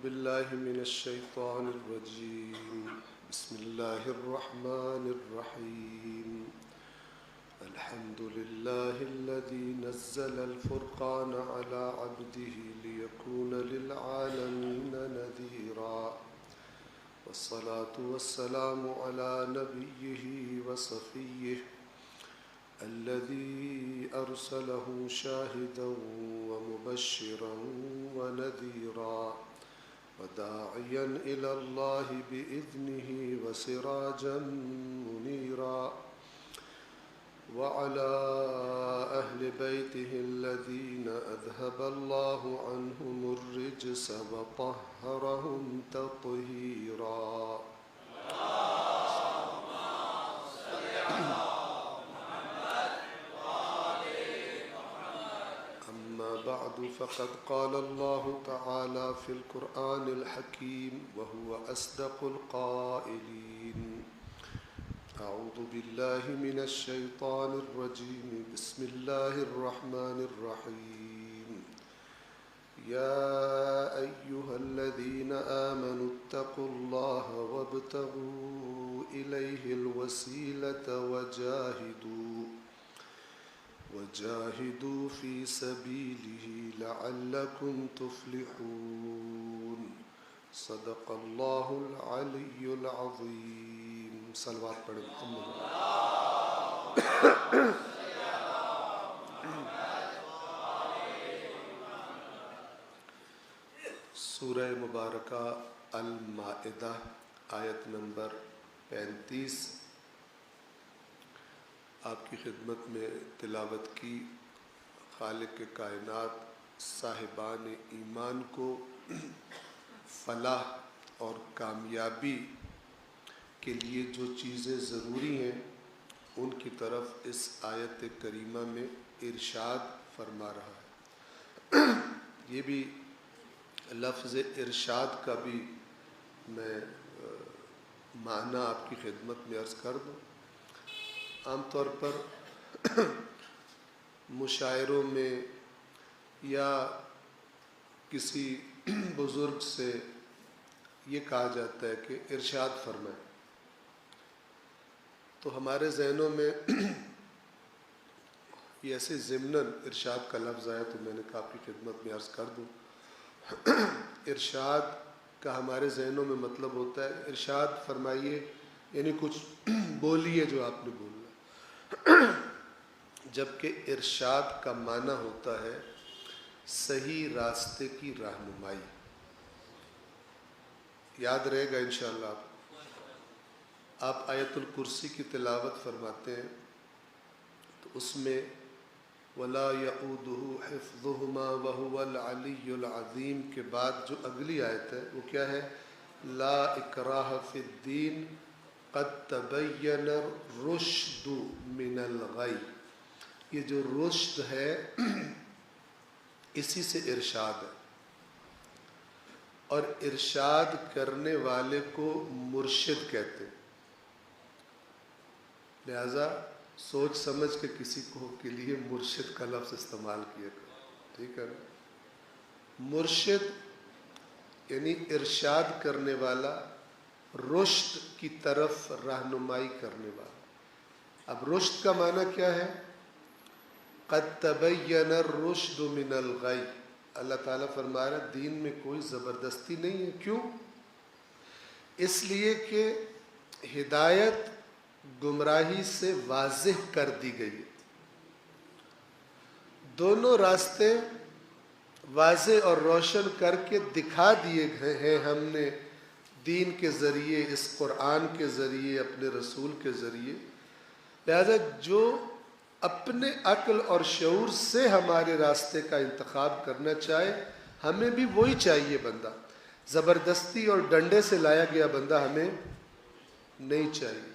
بالله من الشيطان الرجيم. بسم الله الرحمن الرحيم. الحمد لله الذي نزل الفرقان على عبده ليكون للعالمين نذيرا، والصلاة والسلام على نبيه وصفيه الذي أرسله شاهدا ومبشرا ونذيرا وداعيا إلى الله بإذنه وسراجا منيرا، وعلى أهل بيته الذين أذهب الله عنهم الرجس وطهرهم تطهيرا. بعد فقد قال الله تعالى في القرآن الحكيم وهو أصدق القائلين: أعوذ بالله من الشيطان الرجيم. بسم الله الرحمن الرحيم. يا أيها الذين آمنوا اتقوا الله وابتغوا إليه الوسيلة وجاهدوا في سبيله لعلكم تفلحون. صدق الله العلي العظيم. صلوات پڑھیں محمد. سورہ مبارکہ المائدہ آیت نمبر 35 آپ کی خدمت میں تلاوت کی. خالق کائنات صاحبان ایمان کو فلاح اور کامیابی کے لیے جو چیزیں ضروری ہیں ان کی طرف اس آیت کریمہ میں ارشاد فرما رہا ہے. یہ بھی لفظ ارشاد کا بھی میں معنی آپ کی خدمت میں عرض کر دوں. عام طور پر مشاعروں میں یا کسی بزرگ سے یہ کہا جاتا ہے کہ ارشاد فرمائیں، تو ہمارے ذہنوں میں یہ ایسے ضمناً ارشاد کا لفظ آیا تو میں نے کہا آپ کی خدمت میں عرض کر دوں. ارشاد کا ہمارے ذہنوں میں مطلب ہوتا ہے ارشاد فرمائیے، یعنی کچھ بولیے جو آپ نے بولنا، جبکہ ارشاد کا معنی ہوتا ہے صحیح راستے کی رہنمائی. یاد رہے گا انشاءاللہ. آپ آیت الکرسی کی تلاوت فرماتے ہیں تو اس میں وَلَا يَئُودُهُ حِفْظُهُمَا وَهُوَ الْعَلِيُّ الْعَظِيمُ کے بعد جو اگلی آیت ہے وہ کیا ہے؟ لَا إِكْرَاهَ فِي الدِّينِ قَدْ تَبَيَّنَ الرُّشْدُ مِنَ الْغَيِّ. یہ جو رشد ہے اسی سے ارشاد ہے، اور ارشاد کرنے والے کو مرشد کہتے ہیں. لہذا سوچ سمجھ کے کسی کو کے لیے مرشد کا لفظ استعمال کیا کرو. ٹھیک ہے نا؟ مرشد یعنی ارشاد کرنے والا، رشد کی طرف رہنمائی کرنے والا. اب رشد کا معنی کیا ہے؟ قد تبین الرشد من الغی. اللہ تعالیٰ فرما رہا ہے دین میں کوئی زبردستی نہیں ہے. کیوں؟ اس لیے کہ ہدایت گمراہی سے واضح کر دی گئی ہے. دونوں راستے واضح اور روشن کر کے دکھا دیے گئے ہیں ہم نے دین کے ذریعے، اس قرآن کے ذریعے، اپنے رسول کے ذریعے. لہذا جو اپنے عقل اور شعور سے ہمارے راستے کا انتخاب کرنا چاہے، ہمیں بھی وہی چاہیے بندہ. زبردستی اور ڈنڈے سے لایا گیا بندہ ہمیں نہیں چاہیے.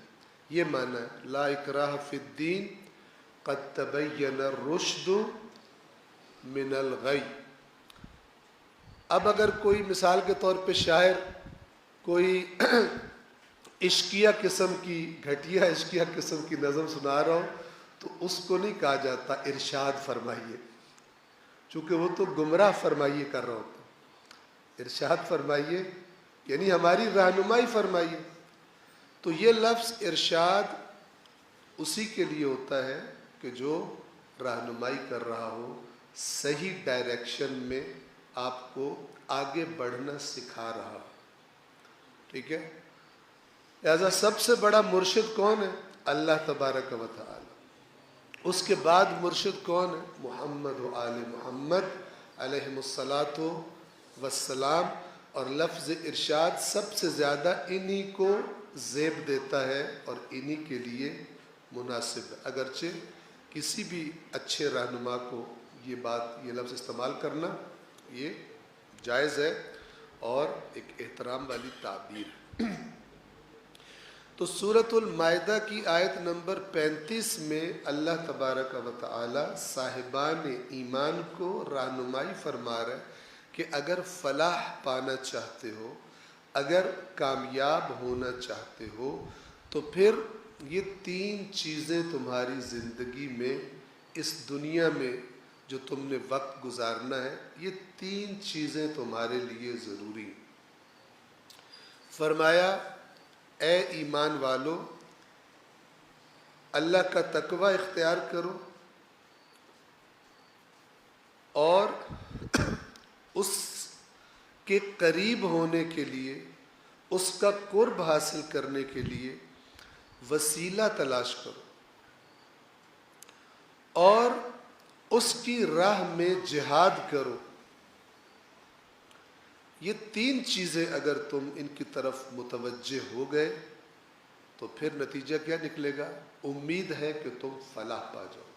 یہ معنی ہے لا اکراہ فی الدین قد تبین الرشد من الغی. اب اگر کوئی مثال کے طور پہ شاعر کوئی عشقیہ قسم کی، گھٹیا عشقیہ قسم کی نظم سنا رہا ہو تو اس کو نہیں کہا جاتا ارشاد فرمائیے، چونکہ وہ تو گمراہ فرمائیے کر رہا ہوتا. ارشاد فرمائیے یعنی ہماری رہنمائی فرمائیے. تو یہ لفظ ارشاد اسی کے لیے ہوتا ہے کہ جو رہنمائی کر رہا ہو، صحیح ڈائریکشن میں آپ کو آگے بڑھنا سکھا رہا ہو. ٹھیک ہے؟ لہذا سب سے بڑا مرشد کون ہے؟ اللہ تبارک و تعالی. اس کے بعد مرشد کون ہے؟ محمد و آل محمد علیہم الصلاۃ والسلام. اور لفظ ارشاد سب سے زیادہ انہی کو زیب دیتا ہے اور انہی کے لیے مناسب ہے. اگرچہ کسی بھی اچھے رہنما کو یہ لفظ استعمال کرنا یہ جائز ہے اور ایک احترام والی تعبیر ہے. تو سورۃ المائدہ کی آیت نمبر 35 میں اللہ تبارک و تعالی صاحبان ایمان کو رہنمائی فرما رہا ہے کہ اگر فلاح پانا چاہتے ہو، اگر کامیاب ہونا چاہتے ہو، تو پھر یہ 3 چیزیں تمہاری زندگی میں، اس دنیا میں جو تم نے وقت گزارنا ہے، یہ 3 چیزیں تمہارے لیے ضروری ہیں. فرمایا اے ایمان والو، اللہ کا تقوی اختیار کرو اور اس کے قریب ہونے کے لیے، اس کا قرب حاصل کرنے کے لیے وسیلہ تلاش کرو اور اس کی راہ میں جہاد کرو. یہ 3 چیزیں اگر تم ان کی طرف متوجہ ہو گئے تو پھر نتیجہ کیا نکلے گا؟ امید ہے کہ تم فلاح پا جاؤ.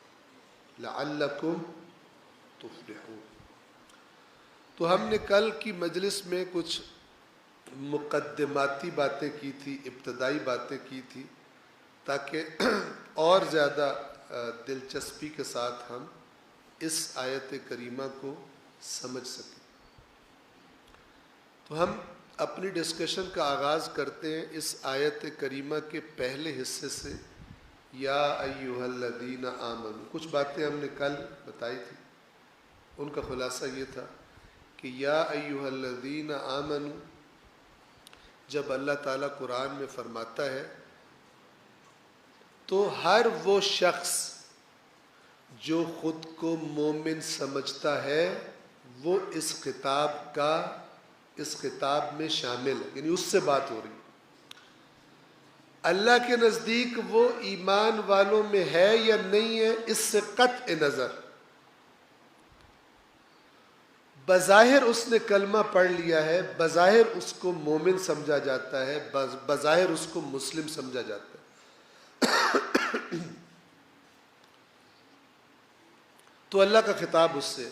لعلکم تفلحون. تو ہم نے کل کی مجلس میں کچھ مقدماتی باتیں کی تھی، ابتدائی باتیں کی تھی، تاکہ اور زیادہ دلچسپی کے ساتھ ہم اس آیت کریمہ کو سمجھ سکیں. تو ہم اپنی ڈسکشن کا آغاز کرتے ہیں اس آیت کریمہ کے پہلے حصے سے. یا ایھا الذین آمنوا، کچھ باتیں ہم نے کل بتائی تھی، ان کا خلاصہ یہ تھا کہ یا ایھا الذین آمنوا جب اللہ تعالیٰ قرآن میں فرماتا ہے تو ہر وہ شخص جو خود کو مومن سمجھتا ہے وہ اس خطاب میں شامل ہے، یعنی اس سے بات ہو رہی ہے. اللہ کے نزدیک وہ ایمان والوں میں ہے یا نہیں ہے، اس سے قطع نظر بظاہر اس نے کلمہ پڑھ لیا ہے، بظاہر اس کو مومن سمجھا جاتا ہے، بظاہر اس کو مسلم سمجھا جاتا ہے. تو اللہ کا خطاب اس سے،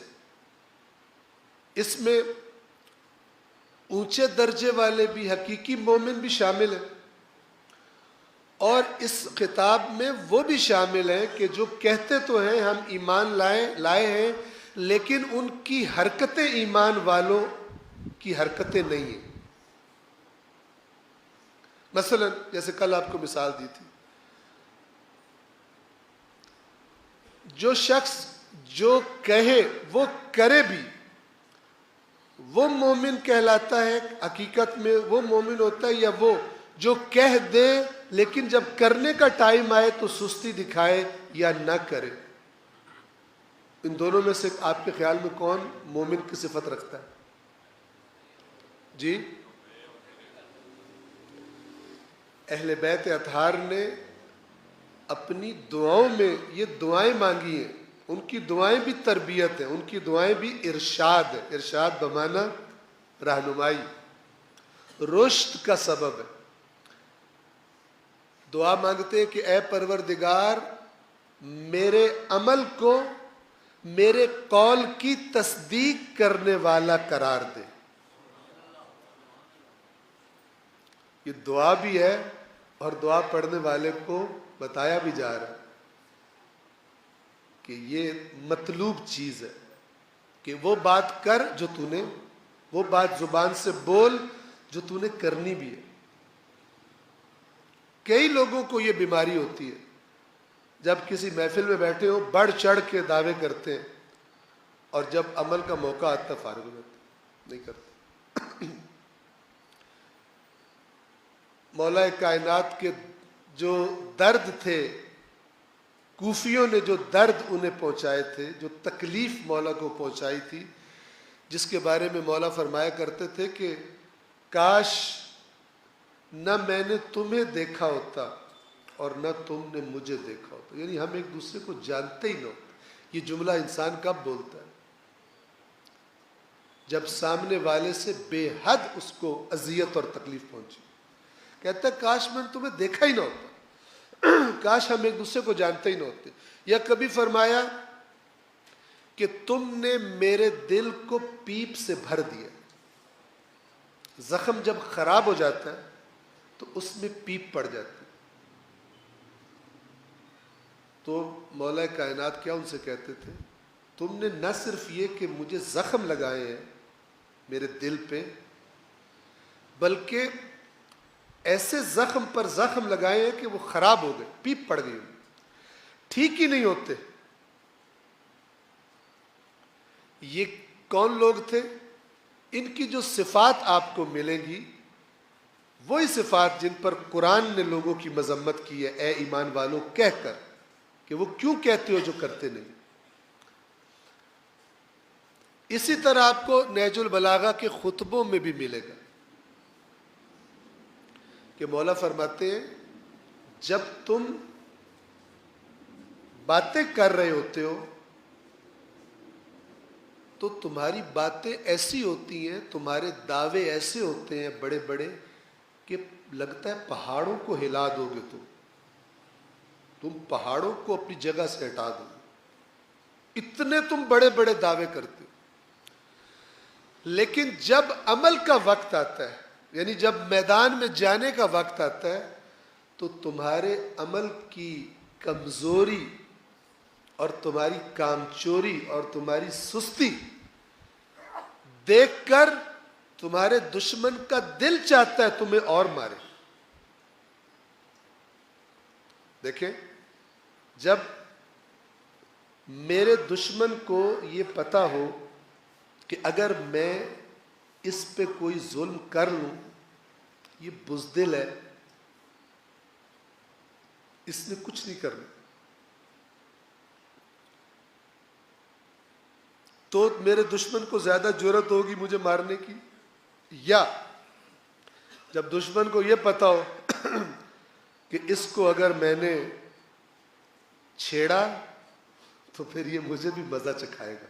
اس میں اونچے درجے والے بھی، حقیقی مومن بھی شامل ہیں، اور اس خطاب میں وہ بھی شامل ہیں کہ جو کہتے تو ہیں ہم ایمان لائے ہیں، لیکن ان کی حرکتیں ایمان والوں کی حرکتیں نہیں ہیں. مثلا جیسے کل آپ کو مثال دی تھی، جو شخص جو کہے وہ کرے بھی، وہ مومن کہلاتا ہے. حقیقت میں وہ مومن ہوتا ہے، یا وہ جو کہہ دے لیکن جب کرنے کا ٹائم آئے تو سستی دکھائے یا نہ کرے. ان دونوں میں سے آپ کے خیال میں کون مومن کی صفت رکھتا ہے؟ جی، اہل بیت اطہار نے اپنی دعاؤں میں یہ دعائیں مانگی ہیں. ان کی دعائیں بھی تربیت ہیں، ان کی دعائیں بھی ارشاد ہے. ارشاد بمعنی رہنمائی، رشد کا سبب ہے. دعا مانگتے ہیں کہ اے پروردگار میرے عمل کو میرے قول کی تصدیق کرنے والا قرار دے. یہ دعا بھی ہے اور دعا پڑھنے والے کو بتایا بھی جا رہا ہے کہ یہ مطلوب چیز ہے کہ وہ بات کر جو تو نے، وہ بات زبان سے بول جو تو نے کرنی بھی ہے. کئی لوگوں کو یہ بیماری ہوتی ہے، جب کسی محفل میں بیٹھے ہو بڑھ چڑھ کے دعوے کرتے ہیں اور جب عمل کا موقع آتا فارغ ہو جاتے، نہیں کرتے. مولا کائنات کے جو درد تھے، کوفیوں نے جو درد انہیں پہنچائے تھے، جو تکلیف مولا کو پہنچائی تھی، جس کے بارے میں مولا فرمایا کرتے تھے کہ کاش نہ میں نے تمہیں دیکھا ہوتا اور نہ تم نے مجھے دیکھا ہوتا، یعنی ہم ایک دوسرے کو جانتے ہی نہ ہوتے۔ یہ جملہ انسان کب بولتا ہے؟ جب سامنے والے سے بے حد اس کو اذیت اور تکلیف پہنچی، کہتا ہے کاش میں نے تمہیں دیکھا ہی نہ ہوتا، کاش ہم ایک دوسرے کو جانتے ہی نہ ہوتے۔ یا کبھی فرمایا کہ تم نے میرے دل کو پیپ سے بھر دیا۔ زخم جب خراب ہو جاتا ہے تو اس میں پیپ پڑ جاتی، تو مولا کائنات کیا ان سے کہتے تھے؟ تم نے نہ صرف یہ کہ مجھے زخم لگائے ہیں میرے دل پہ، بلکہ ایسے زخم پر زخم لگائے ہیں کہ وہ خراب ہو گئے، پیپ پڑ گئی، ٹھیک ہی نہیں ہوتے۔ یہ کون لوگ تھے؟ ان کی جو صفات آپ کو ملیں گی وہی صفات جن پر قرآن نے لوگوں کی مذمت کی ہے، اے ایمان والو کہہ کر کہ وہ کیوں کہتے ہو جو کرتے نہیں۔ اسی طرح آپ کو نہج البلاغہ کے خطبوں میں بھی ملے گا کہ مولا فرماتے ہیں جب تم باتیں کر رہے ہوتے ہو تو تمہاری باتیں ایسی ہوتی ہیں، تمہارے دعوے ایسے ہوتے ہیں بڑے بڑے کہ لگتا ہے پہاڑوں کو ہلا دو گے، تم پہاڑوں کو اپنی جگہ سے ہٹا دو، اتنے تم بڑے بڑے دعوے کرتے ہو۔ لیکن جب عمل کا وقت آتا ہے، یعنی جب میدان میں جانے کا وقت آتا ہے، تو تمہارے عمل کی کمزوری اور تمہاری کامچوری اور تمہاری سستی دیکھ کر تمہارے دشمن کا دل چاہتا ہے تمہیں اور مارے۔ دیکھیں، جب میرے دشمن کو یہ پتا ہو کہ اگر میں اس پہ کوئی ظلم کر لوں، یہ بزدل ہے، اس نے کچھ نہیں کرنا، تو میرے دشمن کو زیادہ جرأت ہوگی مجھے مارنے کی۔ یا جب دشمن کو یہ پتا ہو کہ اس کو اگر میں نے چھیڑا تو پھر یہ مجھے بھی مزہ چکھائے گا،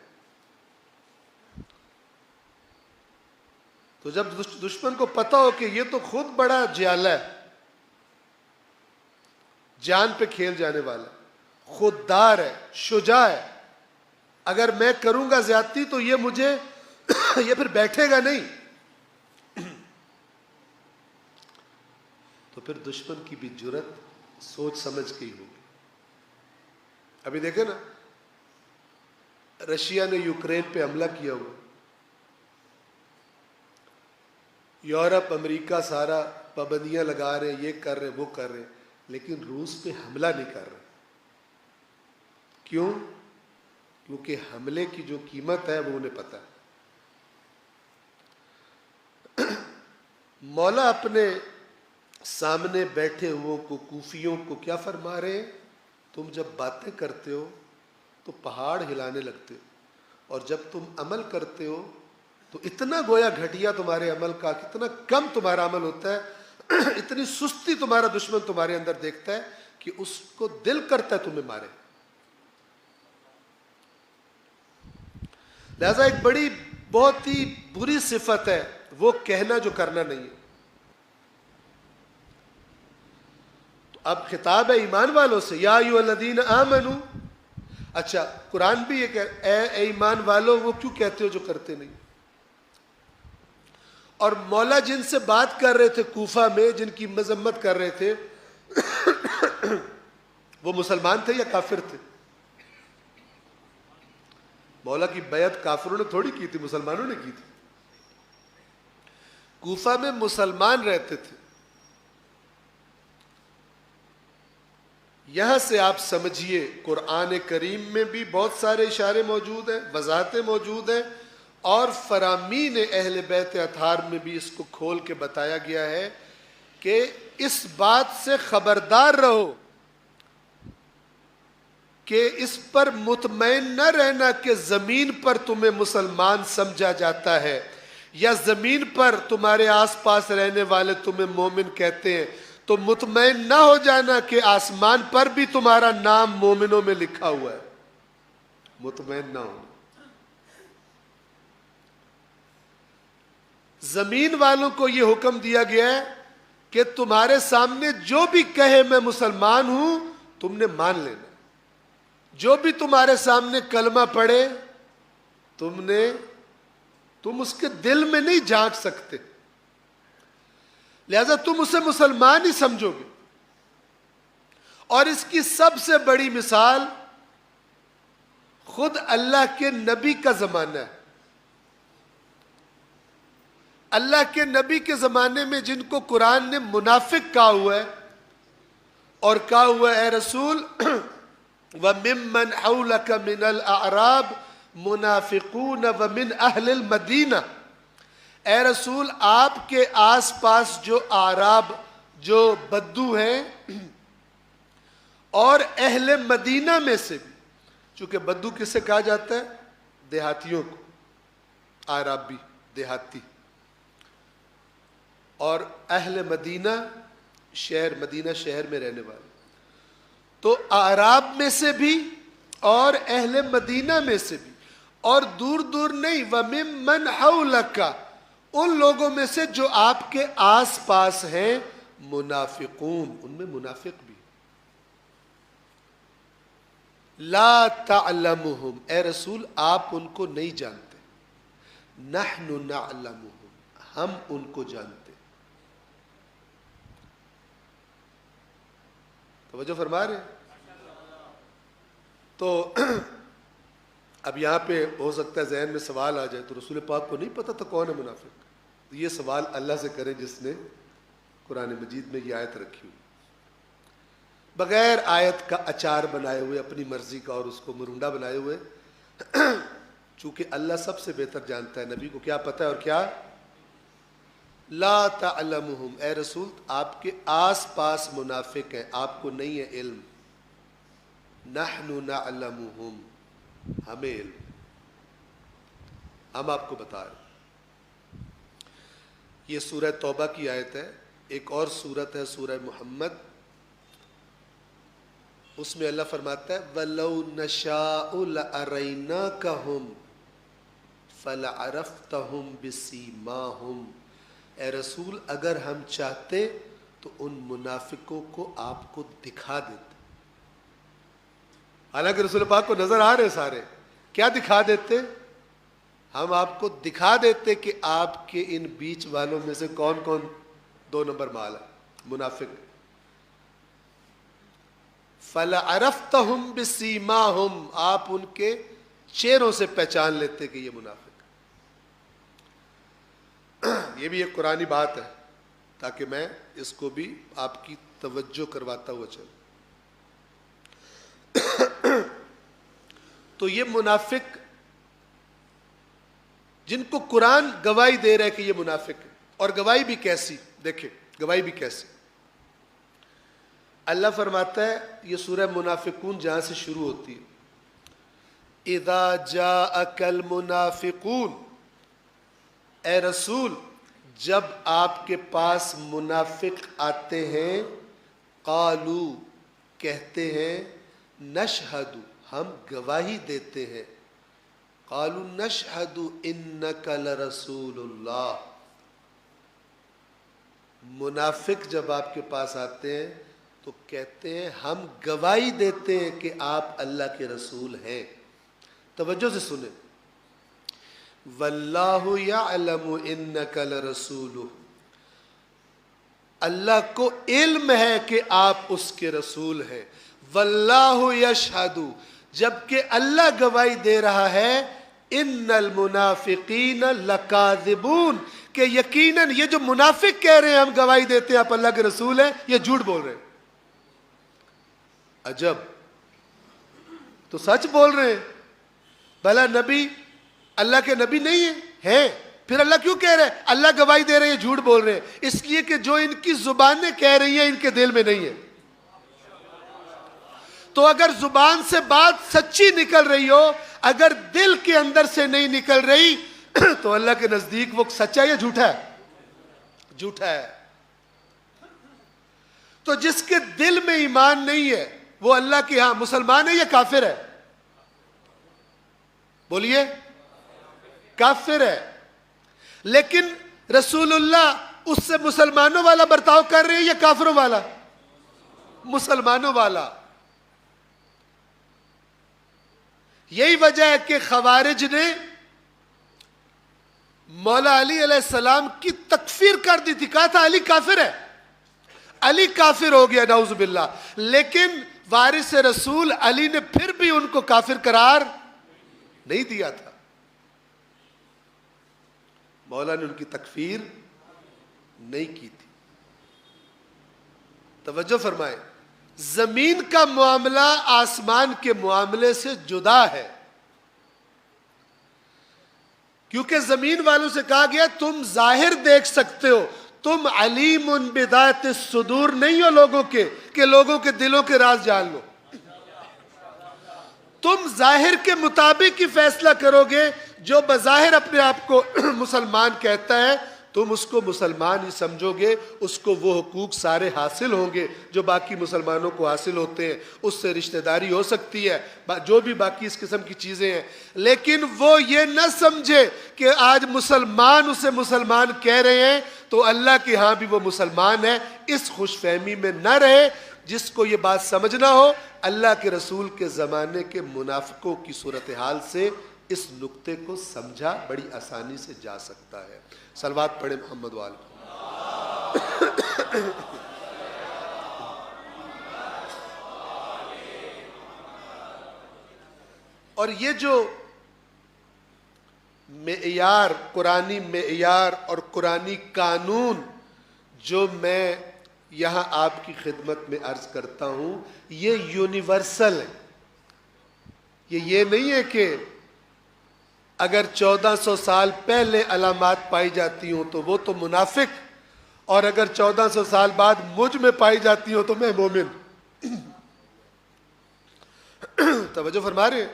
تو جب دشمن کو پتا ہو کہ یہ تو خود بڑا جیالہ ہے، جان پہ کھیل جانے والا، خوددار ہے، شجاع ہے، اگر میں کروں گا زیادتی تو یہ مجھے یہ پھر بیٹھے گا نہیں، تو پھر دشمن کی بھی جرأت سوچ سمجھ کے ہی ہوگی۔ ابھی دیکھیں نا، رشیا نے یوکرین پہ حملہ کیا ہوا، یورپ امریکہ سارا پابندیاں لگا رہے ہیں، یہ کر رہے وہ کر رہے، لیکن روس پہ حملہ نہیں کر رہے۔ کیوں؟ کیونکہ حملے کی جو قیمت ہے وہ انہیں پتہ ہے۔ مولا اپنے سامنے بیٹھے ہوئے کو، کوفیوں کو کیا فرما رہے ہیں؟ تم جب باتیں کرتے ہو تو پہاڑ ہلانے لگتے ہو، اور جب تم عمل کرتے ہو تو اتنا گویا گھٹیا تمہارے عمل کا، کتنا کم تمہارا عمل ہوتا ہے، اتنی سستی تمہارا دشمن تمہارے اندر دیکھتا ہے کہ اس کو دل کرتا ہے تمہیں مارے۔ لہذا ایک بڑی بہت ہی بری صفت ہے وہ کہنا جو کرنا نہیں ہے۔ تو اب خطاب ہے ایمان والوں سے، یا ایھا الذین آمنوا۔ اچھا، قرآن بھی یہ کہ اے ایمان والوں وہ کیوں کہتے ہو جو کرتے نہیں؟ اور مولا جن سے بات کر رہے تھے کوفہ میں، جن کی مذمت کر رہے تھے، وہ مسلمان تھے یا کافر تھے؟ مولا کی بیعت کافروں نے تھوڑی کی تھی، مسلمانوں نے کی تھی۔ کوفہ میں مسلمان رہتے تھے۔ یہاں سے آپ سمجھیے قرآن کریم میں بھی بہت سارے اشارے موجود ہیں، وضاحتیں موجود ہیں، اور فرامین اہل بیت اطہار میں بھی اس کو کھول کے بتایا گیا ہے کہ اس بات سے خبردار رہو کہ اس پر مطمئن نہ رہنا کہ زمین پر تمہیں مسلمان سمجھا جاتا ہے یا زمین پر تمہارے آس پاس رہنے والے تمہیں مومن کہتے ہیں، تو مطمئن نہ ہو جانا کہ آسمان پر بھی تمہارا نام مومنوں میں لکھا ہوا ہے۔ مطمئن نہ ہونا۔ زمین والوں کو یہ حکم دیا گیا ہے کہ تمہارے سامنے جو بھی کہے میں مسلمان ہوں، تم نے مان لینا۔ جو بھی تمہارے سامنے کلمہ پڑھے، تم اس کے دل میں نہیں جھانک سکتے، لہذا تم اسے مسلمان ہی سمجھو گے۔ اور اس کی سب سے بڑی مثال خود اللہ کے نبی کا زمانہ ہے۔ اللہ کے نبی کے زمانے میں جن کو قرآن نے منافق کہا ہوا ہے، اور کہا ہوا ہے اے رسول وَمِمَّنْ حَوْلَكَ مِنَ الْأَعْرَابِ مُنَافِقُونَ وَمِنْ أَهْلِ الْمَدِينَةِ، اے رسول آپ کے آس پاس جو اعراب، جو بدو ہیں، اور اہل مدینہ میں سے بھی، چونکہ بدو کسے کہا جاتا ہے؟ دیہاتیوں کو، اعرابی دیہاتی، اور اہل مدینہ مدینہ شہر میں رہنے والے، تو اعراب میں سے بھی اور اہل مدینہ میں سے بھی، اور دور دور نہیں، وَمِمَّنْ حَوْلَكَ، ان لوگوں میں سے جو آپ کے آس پاس ہیں، منافقون، ان میں منافق بھی۔ لا تعلمهم، اے رسول آپ ان کو نہیں جانتے، نحن نعلمهم، ہم ان کو جانتے۔ توجہ فرما رہے ہیں؟ تو اب یہاں پہ ہو سکتا ہے ذہن میں سوال آ جائے، تو رسول پاک کو نہیں پتا تھا کون ہے منافق؟ تو یہ سوال اللہ سے کریں جس نے قرآن مجید میں یہ آیت رکھی ہوئی، بغیر آیت کا اچار بنائے ہوئے، اپنی مرضی کا اور اس کو مرونڈا بنائے ہوئے، چونکہ اللہ سب سے بہتر جانتا ہے نبی کو کیا پتہ ہے اور کیا۔ لا تعلمهم، اے رسول آپ کے آس پاس منافق ہیں، آپ کو نہیں ہے علم۔ نحن نعلمهم، ہمیں علم، ہم آپ کو بتا رہے ہیں۔ یہ سورہ توبہ کی آیت ہے۔ ایک اور سورت ہے سورہ محمد، اس میں اللہ فرماتا ہے وَلَوْ نَشَاءُ لَأَرَيْنَاكَهُمْ فَلَعَرَفْتَهُمْ بِسِيمَاهُمْ، اے رسول اگر ہم چاہتے تو ان منافقوں کو آپ کو دکھا دیتے۔ حالانکہ رسول پاک کو نظر آ رہے سارے، کیا دکھا دیتے؟ ہم آپ کو دکھا دیتے کہ آپ کے ان بیچ والوں میں سے کون کون 2 نمبر مال ہے، منافق۔ فَلَعَرَفْتَهُمْ بِسِيمَاهُمْ، آپ ان کے چہروں سے پہچان لیتے کہ یہ منافق۔ یہ بھی ایک قرآنی بات ہے، تاکہ میں اس کو بھی آپ کی توجہ کرواتا ہوا چلوں۔ تو یہ منافق جن کو قرآن گواہی دے رہا ہے کہ یہ منافق ہے، اور گواہی بھی کیسی، دیکھیں گواہی بھی کیسی۔ اللہ فرماتا ہے، یہ سورہ منافقون جہاں سے شروع ہوتی ہے، اذا جاءک المنافقون، اے رسول جب آپ کے پاس منافق آتے ہیں، قالو کہتے ہیں، نشہد ہم گواہی دیتے ہیں، قالو نشہد انک لرسول اللہ، منافق جب آپ کے پاس آتے ہیں تو کہتے ہیں ہم گواہی دیتے ہیں کہ آپ اللہ کے رسول ہیں۔ توجہ سے سنیں، واللہ یعلم انک لرسولہ، اللہ کو علم ہے کہ آپ اس کے رسول ہیں۔ واللہ یشہد، جبکہ اللہ گواہی دے رہا ہے، ان المنافقین لکاذبون، کہ یقیناً یہ جو منافق کہہ رہے ہیں ہم گواہی دیتے ہیں آپ اللہ کے رسول ہیں، یہ جھوٹ بول رہے ہیں۔ عجب، تو سچ بول رہے ہیں، بھلا نبی اللہ کے نبی نہیں ہیں؟ پھر اللہ کیوں کہہ رہے ہیں؟ اللہ گواہی دے رہے ہیں جھوٹ بول رہے ہیں، اس لیے کہ جو ان کی زبانیں کہہ رہی ہیں ان کے دل میں نہیں ہے۔ تو اگر زبان سے بات سچی نکل رہی ہو، اگر دل کے اندر سے نہیں نکل رہی تو اللہ کے نزدیک وہ سچا ہے یا جھوٹا ہے؟ جھوٹا ہے۔ تو جس کے دل میں ایمان نہیں ہے وہ اللہ کے ہاں مسلمان ہے یا کافر ہے؟ بولیے، کافر ہے۔ لیکن رسول اللہ اس سے مسلمانوں والا برتاؤ کر رہے ہیں یا کافروں والا؟ مسلمانوں والا۔ یہی وجہ ہے کہ خوارج نے مولا علی علیہ السلام کی تکفیر کر دی تھی، کہا تھا علی کافر ہے، علی کافر ہو گیا نعوذ باللہ، لیکن وارث رسول علی نے پھر بھی ان کو کافر قرار نہیں دیا تھا۔ مولا نے ان کی تکفیر نہیں کی تھی۔ توجہ فرمائے، زمین کا معاملہ آسمان کے معاملے سے جدا ہے، کیونکہ زمین والوں سے کہا گیا تم ظاہر دیکھ سکتے ہو، تم علیم بذات الصدور نہیں ہو لوگوں کے کہ لوگوں کے دلوں کے راز جان لو۔ تم ظاہر کے مطابق ہی فیصلہ کرو گے، جو بظاہر اپنے آپ کو مسلمان کہتا ہے تم اس کو مسلمان ہی سمجھو گے، اس کو وہ حقوق سارے حاصل ہوں گے جو باقی مسلمانوں کو حاصل ہوتے ہیں، اس سے رشتہ داری ہو سکتی ہے، جو بھی باقی اس قسم کی چیزیں ہیں، لیکن وہ یہ نہ سمجھے کہ آج مسلمان اسے مسلمان کہہ رہے ہیں تو اللہ کے ہاں بھی وہ مسلمان ہے، اس خوش فہمی میں نہ رہے۔ جس کو یہ بات سمجھنا ہو، اللہ کے رسول کے زمانے کے منافقوں کی صورتحال سے اس نقطے کو سمجھا بڑی آسانی سے جا سکتا ہے۔ صلوات پڑھیں محمد وآل۔ اور یہ جو معیار، قرآنی معیار اور قرآنی قانون جو میں یہاں آپ کی خدمت میں عرض کرتا ہوں، یہ یونیورسل ہے۔ یہ نہیں ہے کہ اگر 1400 سال پہلے علامات پائی جاتی ہوں تو وہ تو منافق، اور اگر 1400 سال بعد مجھ میں پائی جاتی ہوں تو میں مومن۔ توجہ فرما رہے ہیں؟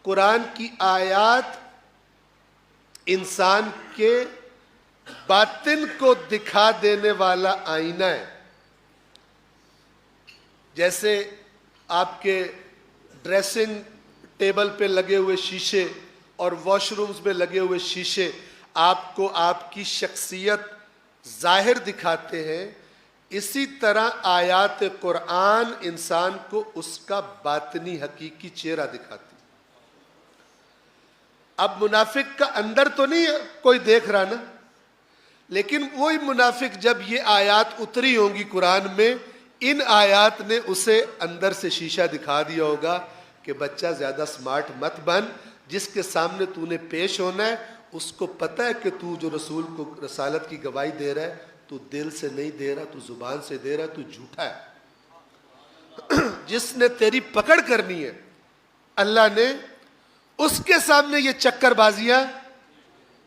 قرآن کی آیات انسان کے باطن کو دکھا دینے والا آئینہ ہے۔ جیسے آپ کے ڈریسنگ ٹیبل پہ لگے ہوئے شیشے اور واش رومز میں لگے ہوئے شیشے آپ کو آپ کی شخصیت ظاہر دکھاتے ہیں، اسی طرح آیات قرآن انسان کو اس کا باطنی حقیقی چہرہ دکھاتی۔ اب منافق کا اندر تو نہیں کوئی دیکھ رہا نا، لیکن وہی منافق جب یہ آیات اتری ہوں گی قرآن میں، ان آیات نے اسے اندر سے شیشہ دکھا دیا ہوگا کہ بچہ زیادہ سمارٹ مت بن، جس کے سامنے تو نے پیش ہونا ہے اس کو پتہ ہے کہ تو جو رسول کو رسالت کی گواہی دے رہا ہے تو دل سے نہیں دے رہا، تو زبان سے دے رہا، تو جھوٹا ہے۔ جس نے تیری پکڑ کرنی ہے اللہ نے اس کے سامنے یہ چکر بازیاں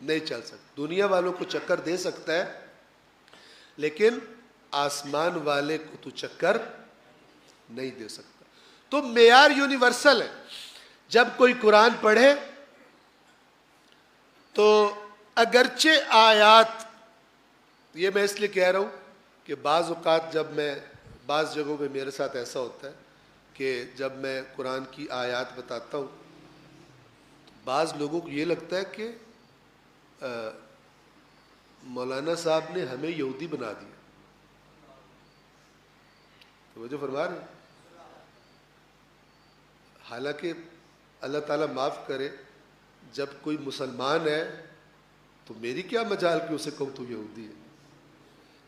نہیں چل سکتی۔ دنیا والوں کو چکر دے سکتا ہے لیکن آسمان والے کو تو چکر نہیں دے سکتا۔ تو معیار یونیورسل ہے۔ جب کوئی قرآن پڑھے تو اگرچہ آیات، یہ میں اس لیے کہہ رہا ہوں کہ بعض اوقات جب میں بعض جگہوں پہ میرے ساتھ ایسا ہوتا ہے کہ جب میں قرآن کی آیات بتاتا ہوں بعض لوگوں کو یہ لگتا ہے کہ مولانا صاحب نے ہمیں یہودی بنا دیا۔ توجہ فرما رہے ہیں؟ حالانکہ اللہ تعالیٰ معاف کرے، جب کوئی مسلمان ہے تو میری کیا مجال کہ اسے کہوں تو یہودی ہے،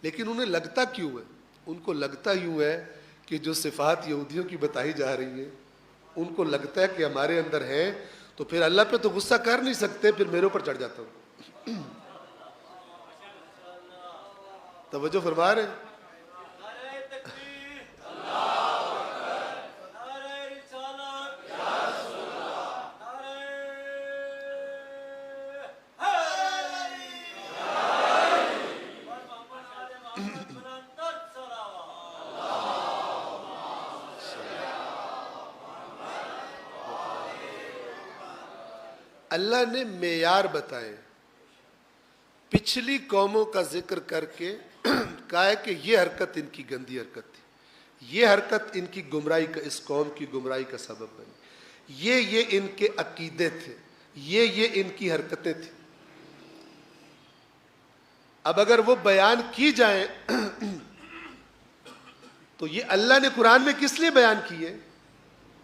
لیکن انہیں لگتا کیوں ہے؟ ان کو لگتا یوں ہے کہ جو صفات یہودیوں کی بتائی جا رہی ہیں ان کو لگتا ہے کہ ہمارے اندر ہیں، تو پھر اللہ پہ تو غصہ کر نہیں سکتے، پھر میرے اوپر چڑھ جاتا ہوں۔ توجہ فرما رہے ہیں؟ اللہ نے معیار بتائے، پچھلی قوموں کا ذکر کر کے کہا ہے کہ یہ حرکت ان کی گندی حرکت تھی، یہ حرکت ان کی گمراہی کا، اس قوم کی گمراہی کا سبب بنی، یہ ان کے عقیدے تھے، یہ ان کی حرکتیں تھیں۔ اب اگر وہ بیان کی جائیں تو یہ اللہ نے قرآن میں کس لیے بیان کی ہے؟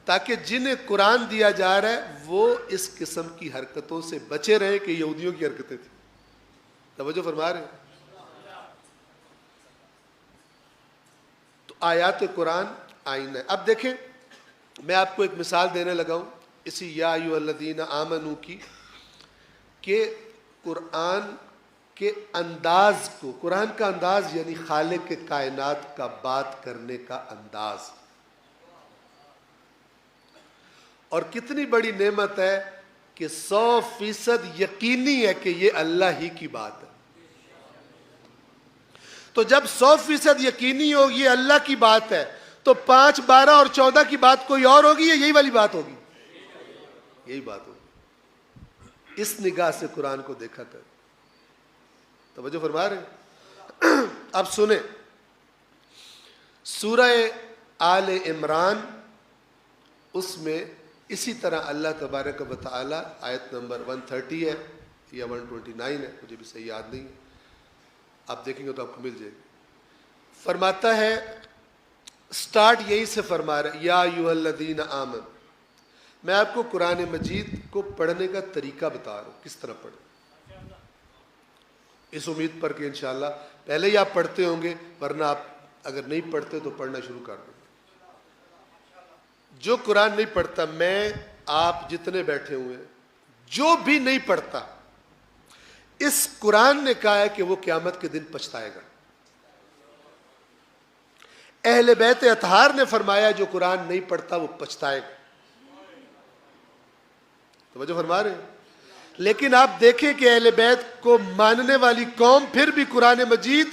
تاکہ جنہیں قرآن دیا جا رہا ہے وہ اس قسم کی حرکتوں سے بچے رہیں کہ یہودیوں کی حرکتیں تھیں۔ توجہ فرما رہے ہیں؟ تو آیات قرآن آئینہ ہے۔ اب دیکھیں، میں آپ کو ایک مثال دینے لگا ہوں اسی یا ایھا الذین آمنو کی، کہ قرآن کے انداز کو، قرآن کا انداز یعنی خالق کے کائنات کا بات کرنے کا انداز، اور کتنی بڑی نعمت ہے کہ 100% یقینی ہے کہ یہ اللہ ہی کی بات ہے۔ تو جب 100% یقینی ہو یہ اللہ کی بات ہے تو 5، 12 اور 14 کی بات کوئی اور ہوگی یا یہی والی بات ہوگی؟ یہی بات ہوگی۔ اس نگاہ سے قرآن کو دیکھا کر۔ توجہ فرما رہے ہیں؟ اب سنیں، سورہ آل عمران، اس میں اسی طرح اللہ تبارک و تعالی، آیت نمبر 130 ہے یا 129 ہے، مجھے بھی صحیح یاد نہیں ہے، آپ دیکھیں گے تو آپ کو مل جائے گی۔ فرماتا ہے، سٹارٹ یہی سے فرما رہا ہے، یا ایھا الذین آمنوا۔ میں آپ کو قرآن مجید کو پڑھنے کا طریقہ بتا رہا ہوں، کس طرح پڑھیں، اس امید پر کہ انشاءاللہ پہلے ہی آپ پڑھتے ہوں گے، ورنہ آپ اگر نہیں پڑھتے تو پڑھنا شروع کر دیں۔ جو قرآن نہیں پڑھتا، میں آپ جتنے بیٹھے ہوئے ہیں، جو بھی نہیں پڑھتا، اس قرآن نے کہا ہے کہ وہ قیامت کے دن پچھتائے گا۔ اہل بیت اطہار نے فرمایا جو قرآن نہیں پڑھتا وہ پچھتائے گا۔ توجہ فرما رہے ہیں؟ لیکن آپ دیکھیں کہ اہل بیت کو ماننے والی قوم پھر بھی قرآن مجید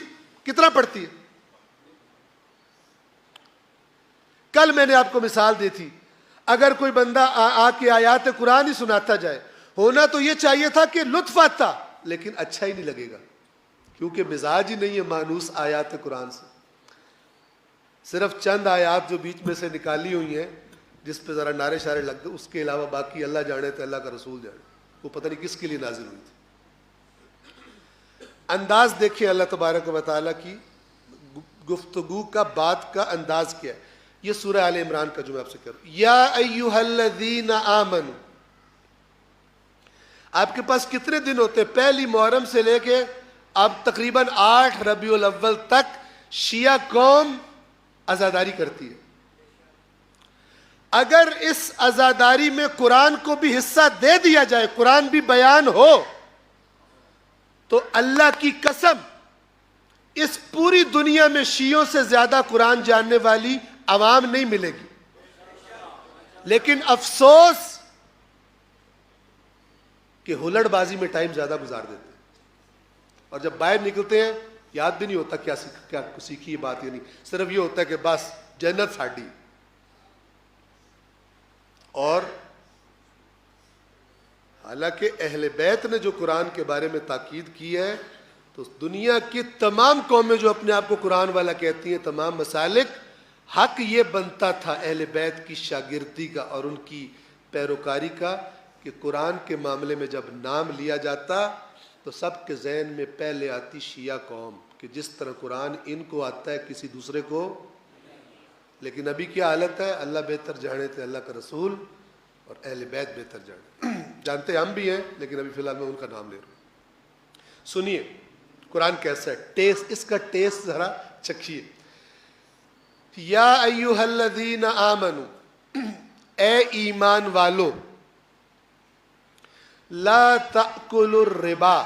کتنا پڑھتی ہے۔ کل میں نے آپ کو مثال دی تھی، اگر کوئی بندہ آ کے آیات قرآن ہی سناتا جائے، ہونا تو یہ چاہیے تھا کہ لطف آتا، لیکن اچھا ہی نہیں لگے گا، کیونکہ مزاج ہی نہیں ہے مانوس آیات قرآن سے۔ صرف چند آیات جو بیچ میں سے نکالی ہوئی ہیں جس پہ ذرا نعرے شارے لگ دے، اس کے علاوہ باقی اللہ جانے تو اللہ کا رسول جانے، وہ پتہ نہیں کس کے لیے نازل ہوئی تھی۔ انداز دیکھیں اللہ تبارک و تعالیٰ کی گفتگو کا، بات کا انداز کیا ہے۔ یہ سورہ آل عمران کا جو میں آپ سے کہہ رہا ہوں، یا ایھا الذین آمنوا۔ آپ کے پاس کتنے دن ہوتے ہیں؟ پہلی محرم سے لے کے اب تقریباً 8 ربیع الاول تک شیعہ قوم عزاداری کرتی ہے۔ اگر اس عزاداری میں قرآن کو بھی حصہ دے دیا جائے، قرآن بھی بیان ہو، تو اللہ کی قسم اس پوری دنیا میں شیعوں سے زیادہ قرآن جاننے والی عوام نہیں ملے گی۔ لیکن افسوس کہ ہلڑ بازی میں ٹائم زیادہ گزار دیتے ہیں، اور جب باہر نکلتے ہیں یاد بھی نہیں ہوتا کیا سیکھی یہ بات، نہیں صرف یہ ہوتا ہے کہ بس جنت ساڈی۔ اور حالانکہ اہل بیت نے جو قرآن کے بارے میں تاکید کی ہے، تو دنیا کی تمام قومیں جو اپنے آپ کو قرآن والا کہتی ہیں، تمام مسالک، حق یہ بنتا تھا اہل بیت کی شاگردی کا اور ان کی پیروکاری کا، کہ قرآن کے معاملے میں جب نام لیا جاتا تو سب کے ذہن میں پہلے آتی شیعہ قوم، کہ جس طرح قرآن ان کو آتا ہے کسی دوسرے کو۔ لیکن ابھی کیا حالت ہے؟ اللہ بہتر جانے تھے، اللہ کا رسول اور اہل بیت بہتر جانے، جانتے ہم بھی ہیں، لیکن ابھی فی الحال میں ان کا نام لے رہا ہوں۔ سنیے قرآن کیسا ہے، ٹیسٹ، اس کا ٹیسٹ ذرا چکھیے۔ یا ایھا الذین آمنوا، اے ایمان والو، لا تأکلوا الربا،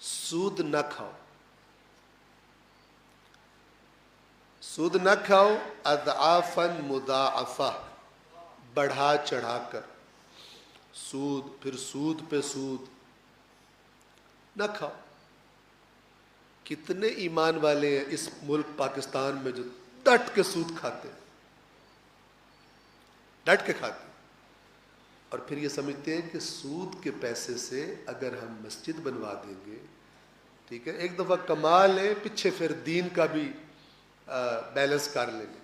سود نہ کھاؤ، سود نہ کھاؤ، اضعافا مضاعفہ، بڑھا چڑھا کر، سود پھر سود پہ سود نہ کھاؤ۔ کتنے ایمان والے ہیں اس ملک پاکستان میں جو ڈٹ کے سود کھاتے ہیں، ڈٹ کے کھاتے ہیں، اور پھر یہ سمجھتے ہیں کہ سود کے پیسے سے اگر ہم مسجد بنوا دیں گے، ٹھیک ہے، ایک دفعہ کما لیں، پیچھے پھر دین کا بھی بیلنس کر لیں گے،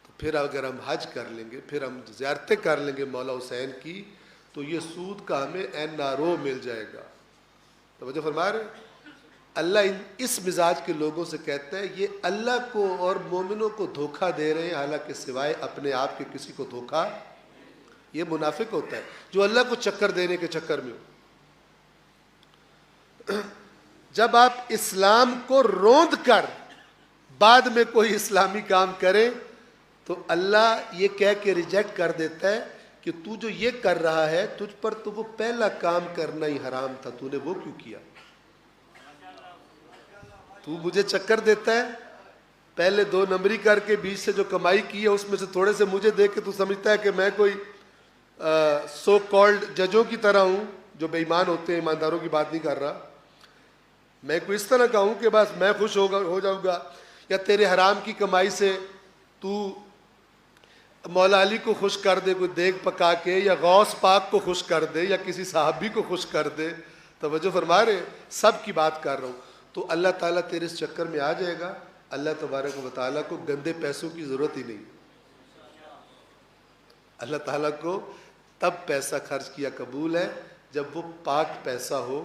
تو پھر اگر ہم حج کر لیں گے، پھر ہم زیارتیں کر لیں گے مولا حسین کی، تو یہ سود کا ہمیں NRO مل جائے گا۔ توجہ فرما رہے ہیں؟ اللہ اس مزاج کے لوگوں سے کہتا ہے یہ اللہ کو اور مومنوں کو دھوکہ دے رہے ہیں، حالانکہ سوائے اپنے آپ کے کسی کو دھوکہ، یہ منافق ہوتا ہے جو اللہ کو چکر دینے کے چکر میں ہو۔ جب آپ اسلام کو روند کر بعد میں کوئی اسلامی کام کریں تو اللہ یہ کہہ کے ریجیکٹ کر دیتا ہے کہ تو جو یہ کر رہا ہے تجھ پر تو وہ پہلا کام کرنا ہی حرام تھا، تو نے وہ کیوں کیا؟ تو مجھے چکر دیتا ہے، پہلے 2 نمبری کر کے بیچ سے جو کمائی کی ہے اس میں سے تھوڑے سے مجھے دے کے تو سمجھتا ہے کہ میں کوئی سو کالڈ ججوں کی طرح ہوں جو بے ایمان ہوتے ہیں، ایمانداروں کی بات نہیں کر رہا، میں کوئی اس طرح کا ہوں کہ بس میں خوش ہو جاؤں گا، یا تیرے حرام کی کمائی سے تو مولا علی کو خوش کر دے کوئی دیگ پکا کے، یا غوث پاک کو خوش کر دے، یا کسی صحابی کو خوش کر دے۔ توجہ فرما رہے، سب کی بات کر رہا ہوں، تو اللہ تعالیٰ تیرے اس چکر میں آ جائے گا۔ اللہ تبارک و تعالیٰ کو گندے پیسوں کی ضرورت ہی نہیں، اللہ تعالیٰ کو تب پیسہ خرچ کیا قبول ہے جب وہ پاک پیسہ ہو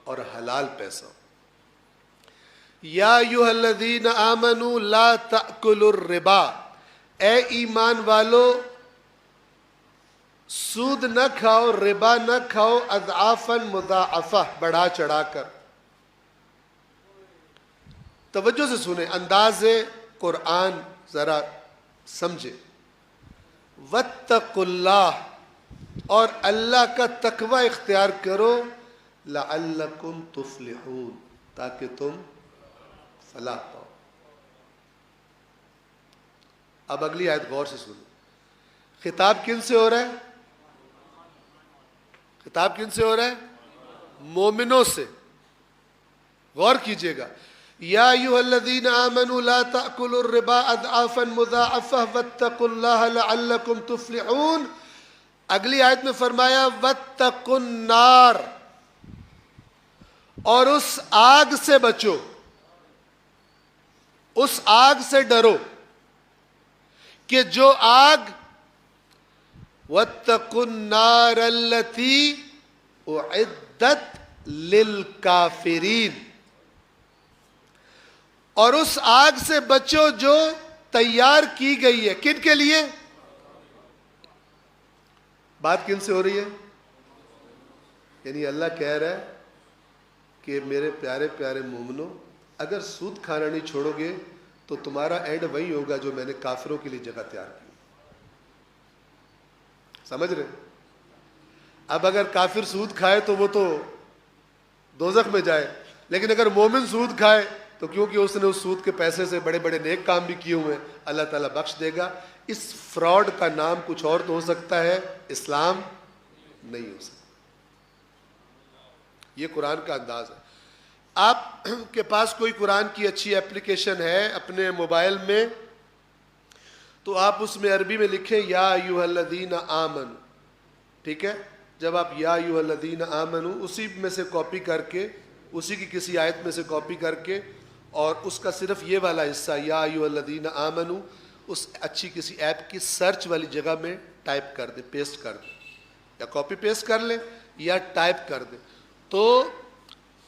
اور حلال پیسہ ہو۔ یا ایھا الذین آمنوا لا تأکلوا الربا، اے ایمان والو سود نہ کھاؤ، ربا نہ کھاؤ، اضعافا مضاعفہ، بڑھا چڑھا کر۔ توجہ سے سنیں، انداز قرآن ذرا سمجھے۔ واتقوا اللہ، اور اللہ کا تقوی اختیار کرو، لعلکم تفلحون، تاکہ تم فلاح پاؤ۔ اب اگلی آیت غور سے سنو، خطاب کن سے ہو رہا ہے؟ خطاب کن سے ہو رہا ہے؟ مومنوں سے۔ غور کیجئے گا، یا ایھا الذین آمنوا لا تأکلوا الربا اضعافا مضاعفہ واتقوا اللہ لعلکم تفلحون۔ اگلی آیت میں فرمایا واتقوا النار، اور اس آگ سے بچو، اس آگ سے ڈرو کہ جو آگ واتقوا النار التی اعدت للکافرین، اور اس آگ سے بچو جو تیار کی گئی ہے، کن کے لیے؟ بات کن سے ہو رہی ہے؟ یعنی اللہ کہہ رہا ہے کہ میرے پیارے پیارے مومنوں، اگر سود کھانا نہیں چھوڑو گے تو تمہارا اینڈ وہی ہوگا جو میں نے کافروں کے لیے جگہ تیار کی۔ سمجھ رہے؟ اب اگر کافر سود کھائے تو وہ تو دوزخ میں جائے، لیکن اگر مومن سود کھائے تو کیونکہ اس نے اس سود کے پیسے سے بڑے بڑے نیک کام بھی کیے ہوئے، اللہ تعالیٰ بخش دے گا۔ اس فراڈ کا نام کچھ اور تو ہو سکتا ہے، اسلام نہیں ہو سکتا۔ یہ قرآن کا انداز ہے۔ آپ کے پاس کوئی قرآن کی اچھی اپلیکیشن ہے اپنے موبائل میں تو آپ اس میں عربی میں لکھیں یا ایھا الذین آمنوا، ٹھیک ہے؟ جب آپ یا ایھا الذین آمنوا اسی میں سے کاپی کر کے، اسی کی کسی آیت میں سے کاپی کر کے، اور اس کا صرف یہ والا حصہ یا ایھا الذین آمنوا اس اچھی کسی ایپ کی سرچ والی جگہ میں ٹائپ کر دیں، پیسٹ کر دیں، یا کاپی پیسٹ کر لیں یا ٹائپ کر دیں، تو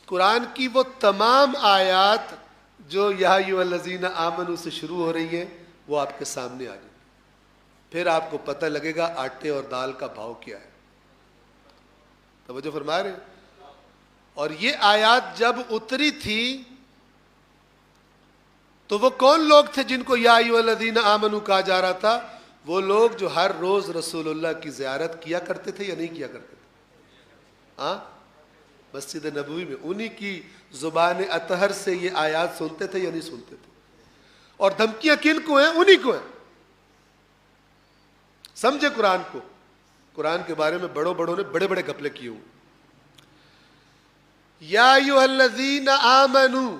قرآن کی وہ تمام آیات جو یا ایھا الذین آمنوا سے شروع ہو رہی ہیں وہ آپ کے سامنے آ جائیں، پھر آپ کو پتہ لگے گا آٹے اور دال کا بھاؤ کیا ہے۔ توجہ فرما رہے ہیں؟ اور یہ آیات جب اتری تھی تو وہ کون لوگ تھے جن کو یا ایھا الذین آمنوا کہا جا رہا تھا؟ وہ لوگ جو ہر روز رسول اللہ کی زیارت کیا کرتے تھے یا نہیں کیا کرتے تھے؟ ہاں، مسجد نبوی میں انہی کی زبان اطہر سے یہ آیات سنتے تھے یا نہیں سنتے تھے؟ اور دھمکیاں کن کو ہیں؟ انہی کو ہیں۔ سمجھے قرآن کو؟ قرآن کے بارے میں بڑوں نے بڑے بڑے گھپلے کیے ہوں۔ یا ایھا الذین آمنوا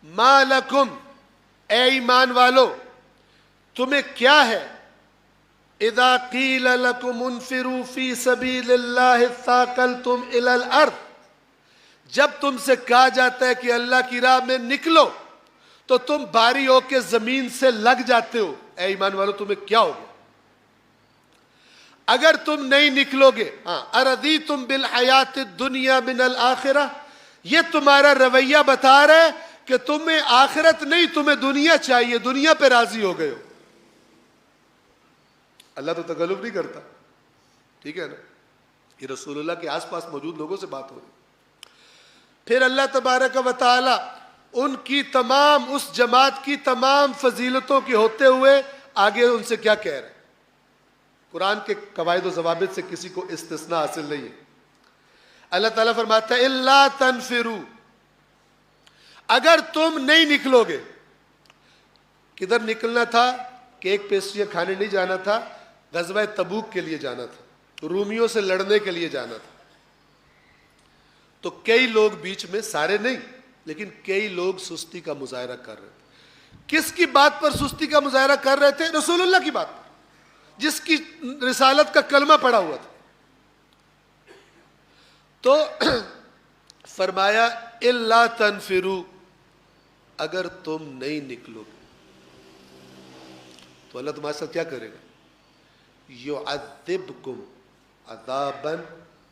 ما لکم، اے ایمان والو تمہیں کیا ہے؟ اذا قیل لکم انفروا فی سبیل اللہ اثاقلتم الی الارض، جب تم سے کہا جاتا ہے کہ اللہ کی راہ میں نکلو تو تم بھاری ہو کے زمین سے لگ جاتے ہو. اے ایمان والو تمہیں کیا ہو گیا؟ اگر تم نہیں نکلو گے، ارضیتم بالحیات الدنیا من الآخرہ، یہ تمہارا رویہ بتا رہا ہے کہ تمہیں آخرت نہیں، تمہیں دنیا چاہیے، دنیا پہ راضی ہو گئے ہو. اللہ تو تکلف نہیں کرتا، ٹھیک ہے نا؟ یہ رسول اللہ کے آس پاس موجود لوگوں سے بات ہو رہی. پھر اللہ تبارک و تعالی ان کی تمام، اس جماعت کی تمام فضیلتوں کے ہوتے ہوئے آگے ان سے کیا کہہ رہے ہیں؟ قرآن کے قواعد و ضوابط سے کسی کو استثناء حاصل نہیں ہے. اللہ تعالیٰ فرماتا ہے الا تنفروا، اگر تم نہیں نکلو گے. کدھر نکلنا تھا؟ کیک پیسٹریاں کھانے نہیں جانا تھا، غزوہ تبوک کے لیے جانا تھا، رومیوں سے لڑنے کے لیے جانا تھا. تو کئی لوگ بیچ میں، سارے نہیں لیکن کئی لوگ سستی کا مظاہرہ کر رہے تھے. کس کی بات پر سستی کا مظاہرہ کر رہے تھے؟ رسول اللہ کی بات پر، جس کی رسالت کا کلمہ پڑا ہوا تھا. تو فرمایا الا تنفروا، اگر تم نہیں نکلو گے تو اللہ تمہارے ساتھ کیا کرے گا؟ یعذبکم عذابا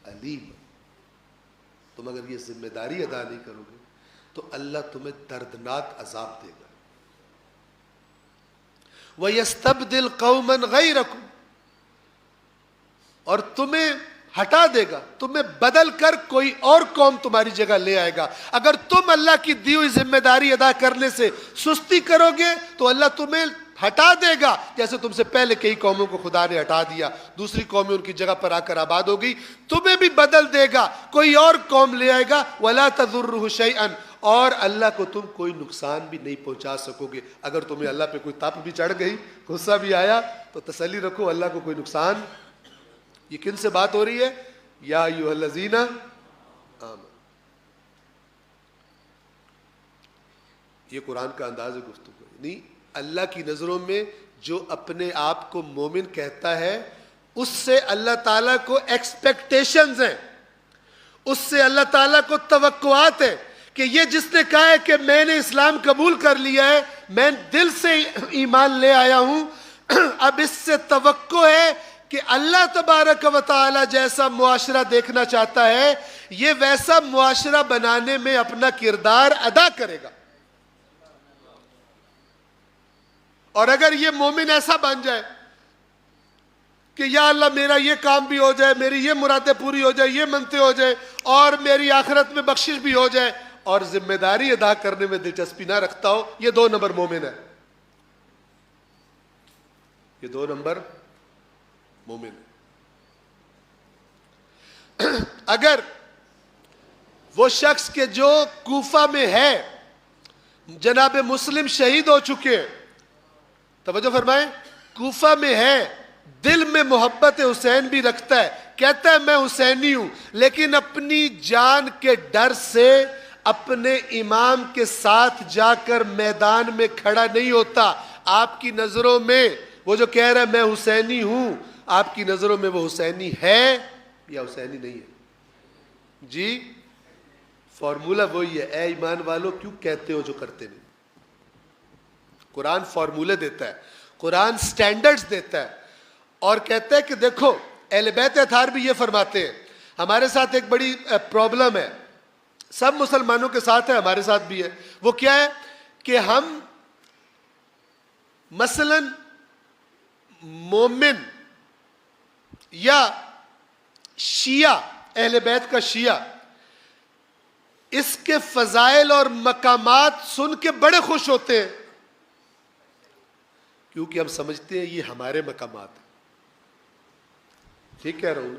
علیما، تم اگر یہ ذمہ داری ادا نہیں کرو گے تو اللہ تمہیں دردناک عذاب دے گا. وَيَسْتَبْدِلْ قَوْمًا غَيْرَكُمْ، اور تمہیں ہٹا دے گا، تمہیں بدل کر کوئی اور قوم تمہاری جگہ لے آئے گا. اگر تم اللہ کی دی ہوئی ذمہ داری ادا کرنے سے سستی کرو گے تو اللہ تمہیں ہٹا دے گا، جیسے تم سے پہلے کئی قوموں کو خدا نے ہٹا دیا، دوسری قومیں ان کی جگہ پر آ کر آباد ہو گئی. تمہیں بھی بدل دے گا، کوئی اور قوم لے آئے گا. وَلَا تَضُرُّهُ شَيْئًا، اور اللہ کو تم کوئی نقصان بھی نہیں پہنچا سکو گے. اگر تمہیں اللہ پہ کوئی تپ بھی چڑھ گئی، غصہ بھی آیا، تو تسلی رکھو اللہ کو کوئی نقصان. یہ کن سے بات ہو رہی ہے؟ یا ایھا الذین آمنوا. یہ قرآن کا انداز گفتگو ہے. نہیں، اللہ کی نظروں میں جو اپنے آپ کو مومن کہتا ہے اس سے اللہ تعالیٰ کو ایکسپیکٹیشنز ہیں، اس سے اللہ تعالیٰ کو توقعات ہیں کہ یہ جس نے کہا ہے کہ میں نے اسلام قبول کر لیا ہے، میں دل سے ایمان لے آیا ہوں، اب اس سے توقع ہے کہ اللہ تبارک و تعالی جیسا معاشرہ دیکھنا چاہتا ہے یہ ویسا معاشرہ بنانے میں اپنا کردار ادا کرے گا. اور اگر یہ مومن ایسا بن جائے کہ یا اللہ میرا یہ کام بھی ہو جائے، میری یہ مرادیں پوری ہو جائے، یہ منتیں ہو جائے، اور میری آخرت میں بخشش بھی ہو جائے، اور ذمہ داری ادا کرنے میں دلچسپی نہ رکھتا ہو، یہ 2 نمبر مومن ہے. یہ 2 نمبر مومن ہے. اگر وہ شخص کے جو کوفہ میں ہے، جناب مسلم شہید ہو چکے ہیں، توجہ فرمائیں، کوفہ میں ہے، دل میں محبت حسین بھی رکھتا ہے، کہتا ہے میں حسینی ہوں، لیکن اپنی جان کے ڈر سے اپنے امام کے ساتھ جا کر میدان میں کھڑا نہیں ہوتا. آپ کی نظروں میں وہ جو کہہ رہا ہے میں حسینی ہوں، آپ کی نظروں میں وہ حسینی ہے یا حسینی نہیں ہے؟ جی فارمولہ وہی ہے. اے ایمان والو کیوں کہتے ہو جو کرتے نہیں؟ قرآن فارمولے دیتا ہے، قرآن سٹینڈرڈز دیتا ہے، اور کہتا ہے کہ دیکھو اہل بیت اطہار بھی یہ فرماتے ہیں. ہمارے ساتھ ایک بڑی پرابلم ہے، سب مسلمانوں کے ساتھ ہے، ہمارے ساتھ بھی ہے. وہ کیا ہے کہ ہم مثلا مومن یا شیعہ، اہل بیت کا شیعہ، اس کے فضائل اور مقامات سن کے بڑے خوش ہوتے ہیں، کیونکہ ہم سمجھتے ہیں یہ ہمارے مقامات ہیں. ٹھیک کہہ رہا ہوں؟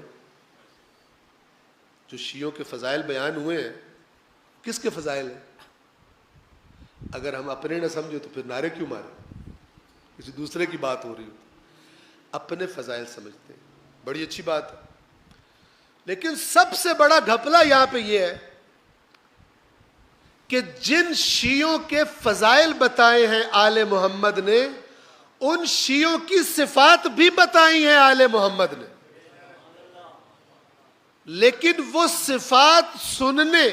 جو شیعوں کے فضائل بیان ہوئے ہیں، کس کے فضائل ہیں؟ اگر ہم اپنے نہ سمجھے تو پھر نعرے کیوں مارے؟ کسی دوسرے کی بات ہو رہی ہو، اپنے فضائل سمجھتے ہیں، بڑی اچھی بات ہے. لیکن سب سے بڑا گھپلہ یہاں پہ یہ ہے کہ جن شیعوں کے فضائل بتائے ہیں آل محمد نے، ان شیعوں کی صفات بھی بتائی ہیں آل محمد نے، لیکن وہ صفات سننے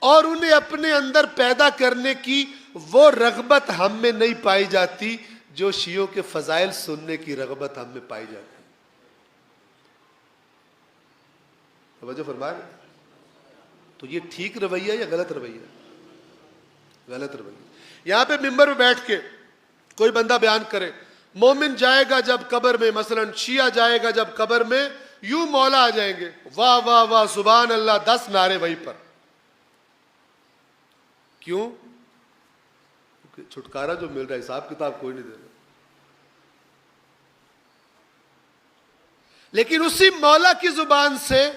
اور انہیں اپنے اندر پیدا کرنے کی وہ رغبت ہم میں نہیں پائی جاتی جو شیعوں کے فضائل سننے کی رغبت ہم میں پائی جاتی۔ توجہ فرما رہے؟ تو یہ ٹھیک رویہ یا غلط رویہ؟ غلط رویہ۔ یہاں پہ ممبر پہ بیٹھ کے کوئی بندہ بیان کرے مومن جائے گا جب قبر میں، مثلا شیعہ جائے گا جب قبر میں یوں مولا آ جائیں گے، واہ واہ واہ سبحان اللہ، 10 نعرے وہیں پر۔ کیوں؟ کیونکہ چھٹکارا جو مل رہا ہے، حساب کتاب کوئی نہیں دے رہا۔ لیکن اسی مولا کی زبان سے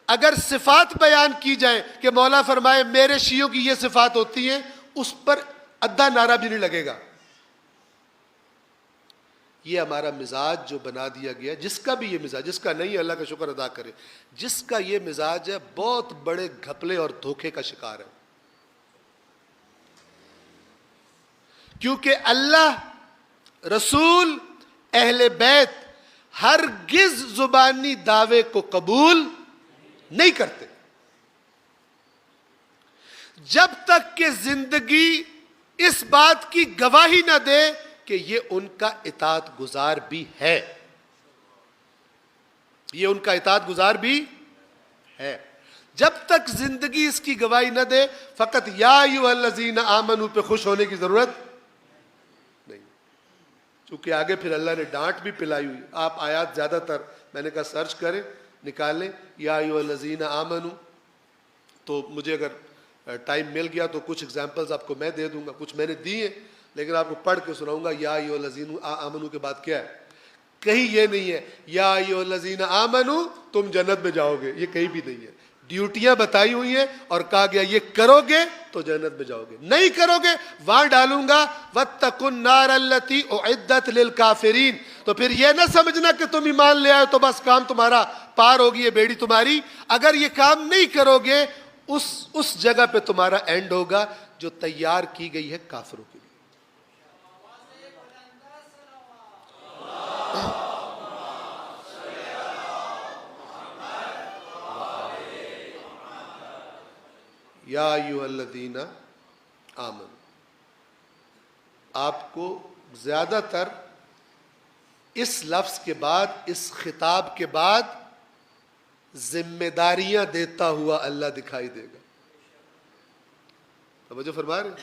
اگر صفات بیان کی جائے کہ مولا فرمائے میرے شیعوں کی یہ صفات ہوتی ہیں، اس پر ادھا نعرہ بھی نہیں لگے گا۔ یہ ہمارا مزاج جو بنا دیا گیا، جس کا بھی یہ مزاج، جس کا نہیں اللہ کا شکر ادا کرے، جس کا یہ مزاج ہے بہت بڑے گھپلے اور دھوکے کا شکار ہے۔ کیونکہ اللہ، رسول، اہل بیت ہرگز زبانی دعوے کو قبول نہیں کرتے جب تک کہ زندگی اس بات کی گواہی نہ دے کہ یہ ان کا اطاعت گزار بھی ہے، یہ ان کا اطاعت گزار بھی ہے۔ جب تک زندگی اس کی گواہی نہ دے، فقط یا ایھا الذین آمنوا پہ خوش ہونے کی ضرورت نہیں، چونکہ آگے پھر اللہ نے ڈانٹ بھی پلائی ہوئی۔ آپ آیات زیادہ تر میں نے کہا سرچ کریں، نکالیں یا ایھا الذین آمنوا، تو مجھے اگر ٹائم مل گیا تو کچھ ایگزامپلز آپ کو میں دے دوں گا، کچھ میں نے دی ہیں لیکن آپ کو پڑھ کے سناؤں گا۔ یا ایھا الذین آمنوا کے بعد کیا ہے؟ کہیں یہ نہیں ہے یا ایھا الذین آمنوا تم جنت میں جاؤ گے، یہ کہیں بھی نہیں ہے۔ ڈیوٹیاں بتائی ہوئی ہیں اور کہا گیا یہ کرو گے تو جنت میں جاؤ گے، نہیں کرو گے وہاں ڈالوں گا واتقوا النار التی اعدت للکافرین۔ تو پھر یہ نہ سمجھنا کہ تم ایمان لے آئے تو بس کام تمہارا پار ہوگی، یہ بیڑی تمہاری۔ اگر یہ کام نہیں کرو گے اس جگہ پہ تمہارا اینڈ ہوگا جو تیار کی گئی ہے کافروں کے لیے۔ یا ایھا الذین آمنوا، آپ کو زیادہ تر اس لفظ کے بعد، اس خطاب کے بعد ذمہ داریاں دیتا ہوا اللہ دکھائی دے گا۔ توجہ فرما رہے ہیں؟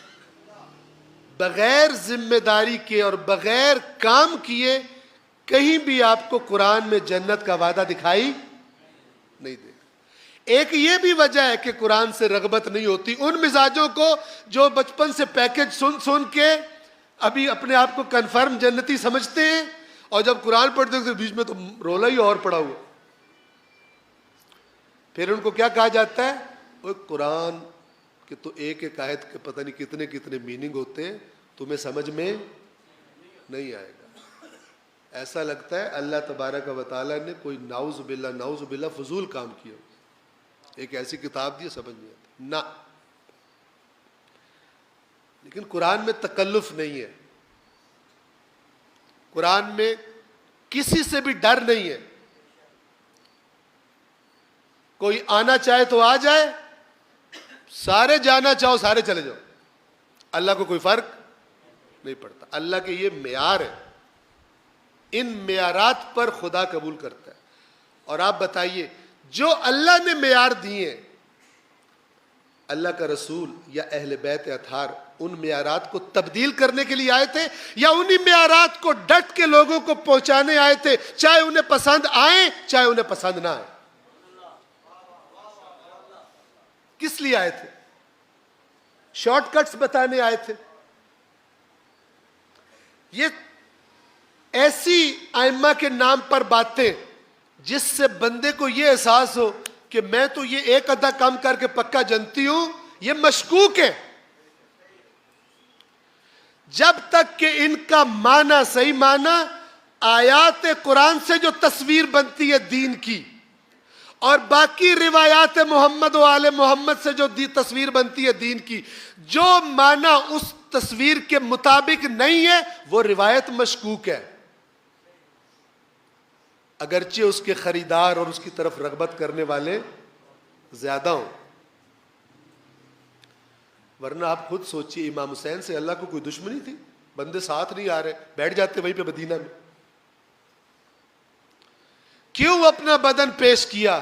بغیر ذمہ داری کے اور بغیر کام کیے کہیں بھی آپ کو قرآن میں جنت کا وعدہ دکھائی نہیں دے گا۔ ایک یہ بھی وجہ ہے کہ قرآن سے رغبت نہیں ہوتی ان مزاجوں کو جو بچپن سے پیکج سن کے ابھی اپنے آپ کو کنفرم جنتی سمجھتے ہیں، اور جب قرآن پڑھتے ہیں تو بیچ میں تو رولا ہی اور پڑا ہوا، پھر ان کو کیا کہا جاتا ہے؟ وہ قرآن کہ تو ایک ایک آیت کے پتہ نہیں کتنے کتنے میننگ ہوتے ہیں، تمہیں سمجھ میں نہیں آئے گا۔ ایسا لگتا ہے اللہ تبارک و تعالیٰ نے کوئی نعوذ باللہ فضول کام کیا، ایک ایسی کتاب دی سمجھ نہیں آتی نہ۔ لیکن قرآن میں تکلف نہیں ہے، قرآن میں کسی سے بھی ڈر نہیں ہے، کوئی آنا چاہے تو آ جائے، سارے جانا چاہو سارے چلے جاؤ، اللہ کو کوئی فرق نہیں پڑتا۔ اللہ کے یہ معیار ہے، ان معیارات پر خدا قبول کرتا ہے۔ اور آپ بتائیے جو اللہ نے معیار دیے، اللہ کا رسول یا اہل بیت اطہار ان معیارات کو تبدیل کرنے کے لیے آئے تھے، یا انہی معیارات کو ڈٹ کے لوگوں کو پہنچانے آئے تھے، چاہے انہیں پسند آئے چاہے انہیں پسند نہ آئے؟ کس لیے آئے تھے؟ شارٹ کٹس بتانے آئے تھے؟ یہ ایسی ائمہ کے نام پر باتیں جس سے بندے کو یہ احساس ہو کہ میں تو یہ ایک آدھا کام کر کے پکا جنتی ہوں، یہ مشکوک ہے۔ جب تک کہ ان کا معنی صحیح معنی آیات قرآن سے جو تصویر بنتی ہے دین کی، اور باقی روایات محمد و آل محمد سے جو تصویر بنتی ہے دین کی، جو معنی اس تصویر کے مطابق نہیں ہے وہ روایت مشکوک ہے، اگرچہ اس کے خریدار اور اس کی طرف رغبت کرنے والے زیادہ ہوں۔ ورنہ آپ خود سوچئے، امام حسین سے اللہ کو کوئی دشمنی تھی؟ بندے ساتھ نہیں آ رہے، بیٹھ جاتے وہیں پہ مدینہ میں۔ کیوں اپنا بدن پیش کیا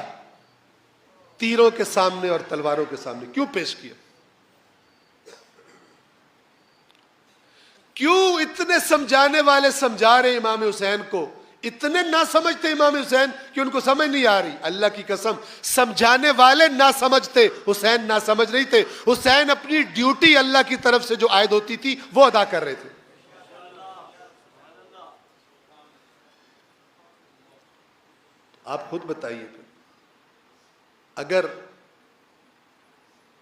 تیروں کے سامنے اور تلواروں کے سامنے؟ کیوں پیش کیا؟ کیوں اتنے سمجھانے والے سمجھا رہے امام حسین کو، اتنے نہ سمجھتے امام حسین کہ ان کو سمجھ نہیں آ رہی؟ اللہ کی قسم، سمجھانے والے نہ سمجھتے، حسین نہ سمجھ نہیں تھے۔ حسین اپنی ڈیوٹی اللہ کی طرف سے جو عائد ہوتی تھی وہ ادا کر رہے تھے۔ آپ خود بتائیے پھر، اگر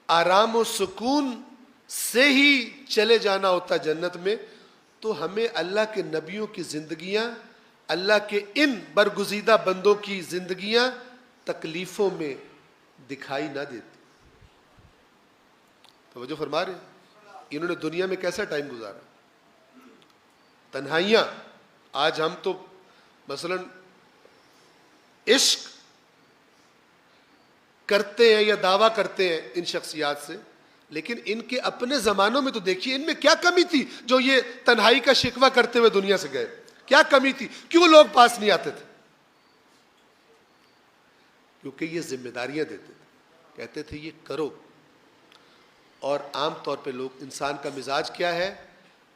آرام و سکون سے ہی چلے جانا ہوتا جنت میں تو ہمیں اللہ کے نبیوں کی زندگیاں، اللہ کے ان برگزیدہ بندوں کی زندگیاں تکلیفوں میں دکھائی نہ دیتی۔ توجہ فرما رہے ہیں؟ انہوں نے دنیا میں کیسا ٹائم گزارا، تنہائیاں۔ آج ہم تو مثلا عشق کرتے ہیں یا دعویٰ کرتے ہیں ان شخصیات سے، لیکن ان کے اپنے زمانوں میں تو دیکھیے ان میں کیا کمی تھی جو یہ تنہائی کا شکوہ کرتے ہوئے دنیا سے گئے؟ کیا کمی تھی؟ کیوں لوگ پاس نہیں آتے تھے؟ کیونکہ یہ ذمہ داریاں دیتے تھے، کہتے تھے یہ کرو۔ اور عام طور پہ لوگ، انسان کا مزاج کیا ہے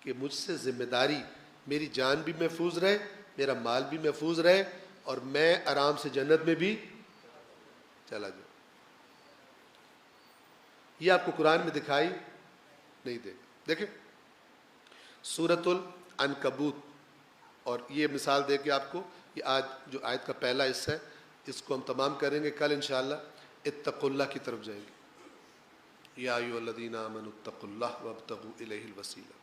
کہ مجھ سے ذمہ داری، میری جان بھی محفوظ رہے، میرا مال بھی محفوظ رہے، اور میں آرام سے جنت میں بھی چلا جاؤں۔ یہ آپ کو قرآن میں دکھائی نہیں دے گا۔ دیکھیں سورۃ العنکبوت، اور یہ مثال دے کے آپ کو، یہ آج جو آیت کا پہلا حصہ ہے اس کو ہم تمام کریں گے، کل انشاءاللہ اتقوا اللہ کی طرف جائیں گے۔ یا ایھا الذین آمنوا اتقوا اللہ وابتغوا الیہ الوسیلہ۔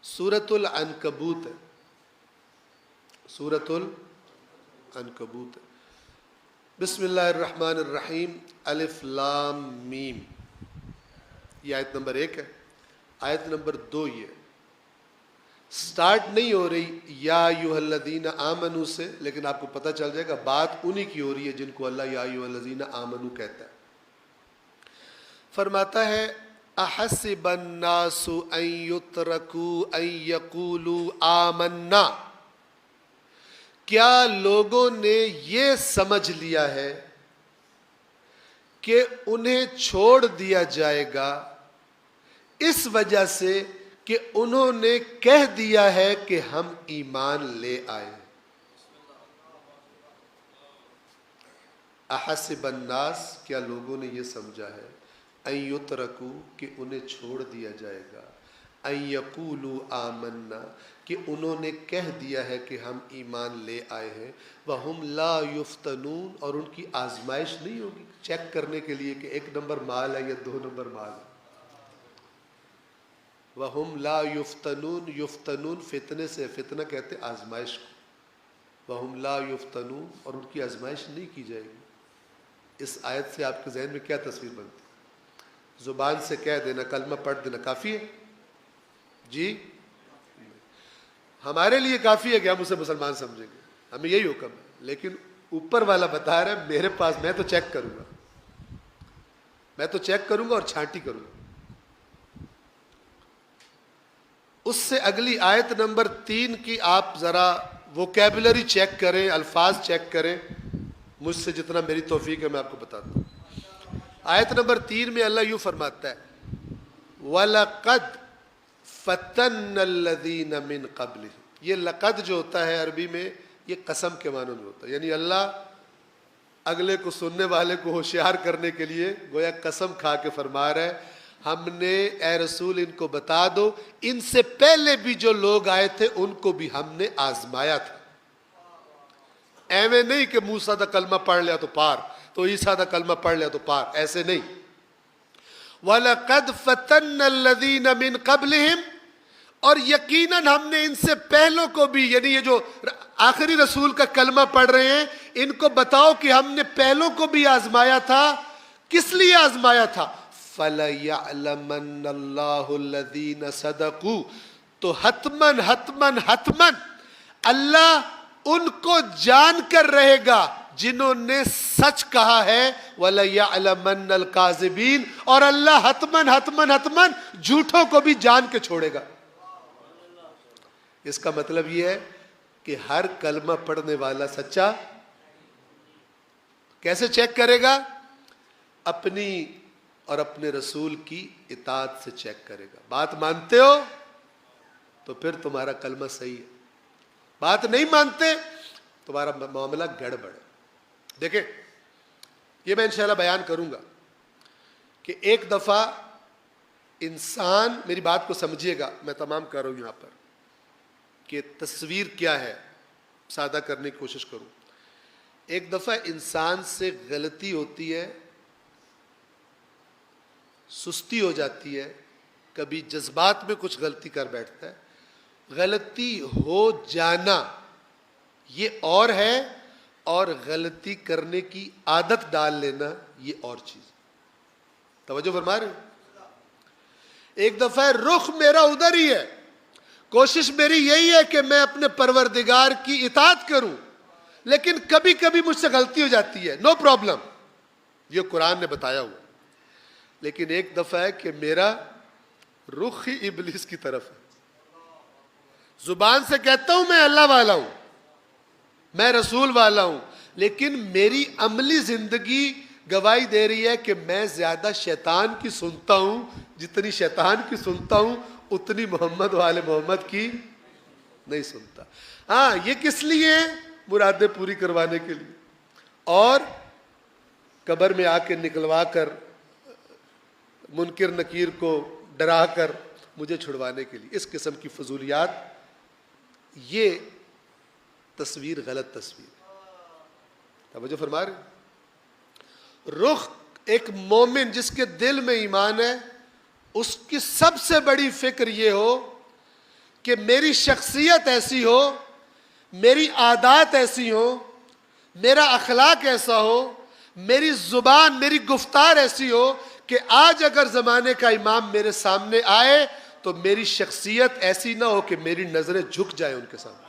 سورۃ العنکبوت ہے، سورۃ العنکبوت ہے۔ بسم اللہ الرحمن الرحیم، الف لام میم، یہ آیت نمبر 1 ہے۔ آیت نمبر 2 یہ سٹارٹ نہیں ہو رہی یا ایھا الذین آمنوا سے، لیکن آپ کو پتہ چل جائے گا بات انہی کی ہو رہی ہے جن کو اللہ یا ایھا الذین آمنوا کہتا ہے۔ فرماتا ہے احسب الناس ان یترکوا ان یقولوا آمنا، کیا لوگوں نے یہ سمجھ لیا ہے کہ انہیں چھوڑ دیا جائے گا اس وجہ سے کہ انہوں نے کہہ دیا ہے کہ ہم ایمان لے آئے؟ احسب الناس، کیا لوگوں نے یہ سمجھا ہے، ان یترکوا کہ انہیں چھوڑ دیا جائے گا، ان یقولوا آمنا کہ انہوں نے کہہ دیا ہے کہ ہم ایمان لے آئے ہیں، وہم لا یفتنون، اور ان کی آزمائش نہیں ہوگی چیک کرنے کے لیے کہ 1 نمبر مال ہے یا 2 نمبر مال ہے۔ وہم لا یفتنون، یفتنون فتنے سے، فتنہ کہتے آزمائش کو، وہم لا یفتنون، اور ان کی آزمائش نہیں کی جائے گی۔ اس آیت سے آپ کے ذہن میں کیا تصویر بنتی؟ زبان سے کہہ دینا، کلمہ پڑھ دینا کافی ہے جی؟ ہمارے لیے کافی ہے کہ ہم اسے مسلمان سمجھیں گے، ہمیں یہی حکم ہے، لیکن اوپر والا بتا رہا ہے میرے پاس، میں تو چیک کروں گا، میں تو چیک کروں گا اور چھانٹی کروں گا۔ اس سے اگلی آیت نمبر 3 کی آپ ذرا ووکیبلری چیک کریں، الفاظ چیک کریں، مجھ سے جتنا میری توفیق ہے میں آپ کو بتاتا ہوں۔ آیت نمبر 3 میں اللہ یوں فرماتا ہے وَلَقَدْ فَتَنَّ الَّذِينَ مِن قَبْلِهِمْ۔ یہ لقد جو ہوتا ہے عربی میں یہ قسم کے معنوں میں ہوتا ہے، یعنی اللہ اگلے کو، سننے والے کو ہوشیار کرنے کے لیے گویا قسم کھا کے فرما رہا ہے ہم نے، اے رسول ان کو بتا دو ان سے پہلے بھی جو لوگ آئے تھے ان کو بھی ہم نے آزمایا تھا۔ ایویں نہیں کہ موسیٰ دا کلمہ پڑھ لیا تو پار، تو عیسیٰ دا کلمہ پڑھ لیا تو پار، ایسے نہیں۔ وَلَقَدْ فَتَنَّ الَّذِينَ مِن قَبْلِهِمْ، اور یقیناً ہم نے ان سے پہلوں کو بھی، یعنی یہ جو آخری رسول کا کلمہ پڑھ رہے ہیں ان کو بتاؤ کہ ہم نے پہلوں کو بھی آزمایا تھا۔ کس لیے آزمایا تھا؟ فَلَيَعْلَمَنَّ اللَّهُ الَّذِينَ صَدَقُوا، تو حتماً اللہ ان کو جان کر رہے گا جنہوں نے سچ کہا ہے، وَلَيَعْلَمَنَّ الْكَاذِبِينَ، اور اللہ حتماً جھوٹوں کو بھی جان کے چھوڑے گا۔ اس کا مطلب یہ ہے کہ ہر کلمہ پڑھنے والا سچا کیسے چیک کرے گا؟ اپنی اور اپنے رسول کی اطاعت سے چیک کرے گا۔ بات مانتے ہو تو پھر تمہارا کلمہ صحیح ہے، بات نہیں مانتے تمہارا معاملہ گڑبڑ ہے۔ دیکھیں، یہ میں انشاءاللہ بیان کروں گا کہ ایک دفعہ انسان، میری بات کو سمجھیے گا، میں تمام کر رہا ہوں یہاں پر کہ تصویر کیا ہے، سادہ کرنے کی کوشش کروں۔ ایک دفعہ انسان سے غلطی ہوتی ہے، سستی ہو جاتی ہے، کبھی جذبات میں کچھ غلطی کر بیٹھتا ہے۔ غلطی ہو جانا یہ اور ہے، اور غلطی کرنے کی عادت ڈال لینا یہ اور چیز۔ توجہ فرما رہے ہیں؟ ایک دفعہ رخ میرا ادھر ہی ہے، کوشش میری یہی ہے کہ میں اپنے پروردگار کی اطاعت کروں، لیکن کبھی کبھی مجھ سے غلطی ہو جاتی ہے، نو پرابلم، یہ قرآن نے بتایا ہوا۔ لیکن ایک دفعہ ہے کہ میرا رخ ہی ابلیس کی طرف ہے۔ زبان سے کہتا ہوں میں اللہ والا ہوں، میں رسول والا ہوں، لیکن میری عملی زندگی گواہی دے رہی ہے کہ میں زیادہ شیطان کی سنتا ہوں، جتنی شیطان کی سنتا ہوں اتنی محمد والے محمد کی نہیں سنتا۔ ہاں، یہ کس لیے؟ مرادیں پوری کروانے کے لیے، اور قبر میں آ کے نکلوا کر منکر نکیر کو ڈرا کر مجھے چھڑوانے کے لیے۔ اس قسم کی فضولیات، یہ تصویر غلط تصویر ہے۔ توجہ فرما رہے؟ رخ ایک مومن جس کے دل میں ایمان ہے، اس کی سب سے بڑی فکر یہ ہو کہ میری شخصیت ایسی ہو، میری عادات ایسی ہو، میرا اخلاق ایسا ہو، میری زبان، میری گفتار ایسی ہو کہ آج اگر زمانے کا امام میرے سامنے آئے تو میری شخصیت ایسی نہ ہو کہ میری نظریں جھک جائیں ان کے سامنے۔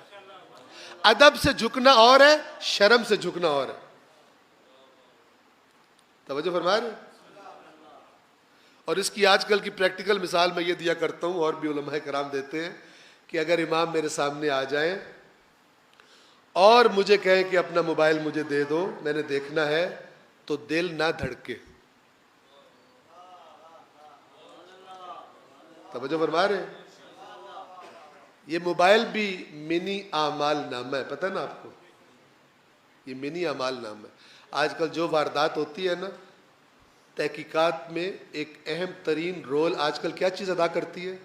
ادب سے جھکنا اور ہے، شرم سے جھکنا اور ہے۔ توجہ فرما رہے؟ اور اس کی آج کل کی پریکٹیکل مثال میں یہ دیا کرتا ہوں، اور بھی علماء کرام دیتے ہیں، کہ اگر امام میرے سامنے آ جائیں اور مجھے کہیں کہ اپنا موبائل مجھے دے دو، میں نے دیکھنا ہے، تو دل نہ دھڑکے۔ توجہ فرما رہے ہیں؟ یہ موبائل بھی منی اعمال نامہ ہے، پتہ نا آپ کو؟ یہ منی اعمال نامہ ہے۔ آج کل جو واردات ہوتی ہے نا، تحقیقات میں ایک اہم ترین رول آج کل کیا چیز ادا کرتی ہے؟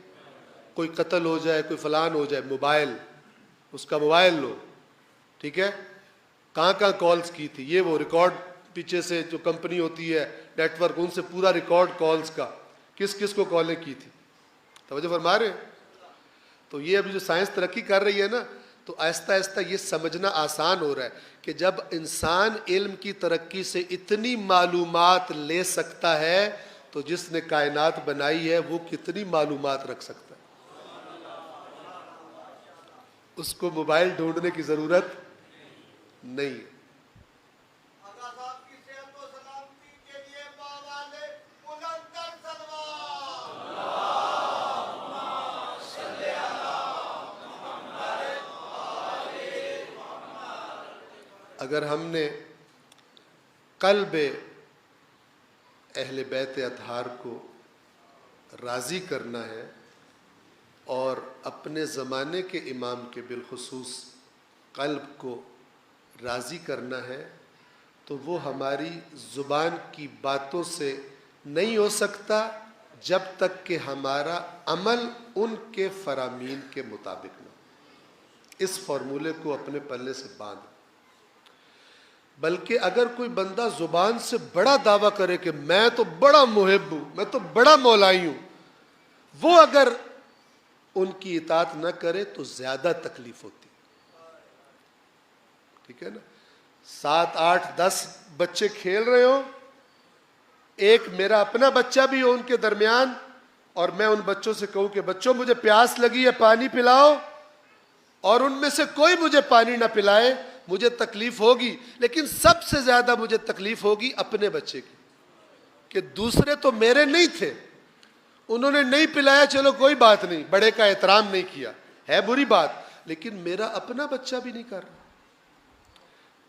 کوئی قتل ہو جائے، کوئی فلان ہو جائے، موبائل، اس کا موبائل لو، ٹھیک ہے، کہاں کالز کی تھی، یہ وہ ریکارڈ، پیچھے سے جو کمپنی ہوتی ہے نیٹ ورک، ان سے پورا ریکارڈ کالز کا، کس کس کو کالیں کی تھی۔ توجہ فرما رہے ہیں؟ تو یہ ابھی جو سائنس ترقی کر رہی ہے نا، تو آہستہ آہستہ یہ سمجھنا آسان ہو رہا ہے کہ جب انسان علم کی ترقی سے اتنی معلومات لے سکتا ہے تو جس نے کائنات بنائی ہے وہ کتنی معلومات رکھ سکتا ہے۔ اس کو موبائل ڈھونڈنے کی ضرورت نہیں ہے۔ اگر ہم نے قلب اہل بیت اطہار کو راضی کرنا ہے اور اپنے زمانے کے امام کے بالخصوص قلب کو راضی کرنا ہے، تو وہ ہماری زبان کی باتوں سے نہیں ہو سکتا جب تک کہ ہمارا عمل ان کے فرامین کے مطابق نہ ہو۔ اس فارمولے کو اپنے پلے سے باندھ۔ بلکہ اگر کوئی بندہ زبان سے بڑا دعویٰ کرے کہ میں تو بڑا محب ہوں، میں تو بڑا مولائی ہوں، وہ اگر ان کی اطاعت نہ کرے تو زیادہ تکلیف ہوتی، ٹھیک ہے نا؟ 7 8 10 بچے کھیل رہے ہو ایک میرا اپنا بچہ بھی ہو ان کے درمیان، اور میں ان بچوں سے کہوں کہ بچوں مجھے پیاس لگی ہے پانی پلاؤ، اور ان میں سے کوئی مجھے پانی نہ پلائے، مجھے تکلیف ہوگی، لیکن سب سے زیادہ مجھے تکلیف ہوگی اپنے بچے کی، کہ دوسرے تو میرے نہیں تھے، انہوں نے نہیں پلایا، چلو کوئی بات نہیں، بڑے کا احترام نہیں کیا ہے بری بات، لیکن میرا اپنا بچہ بھی نہیں کر رہا۔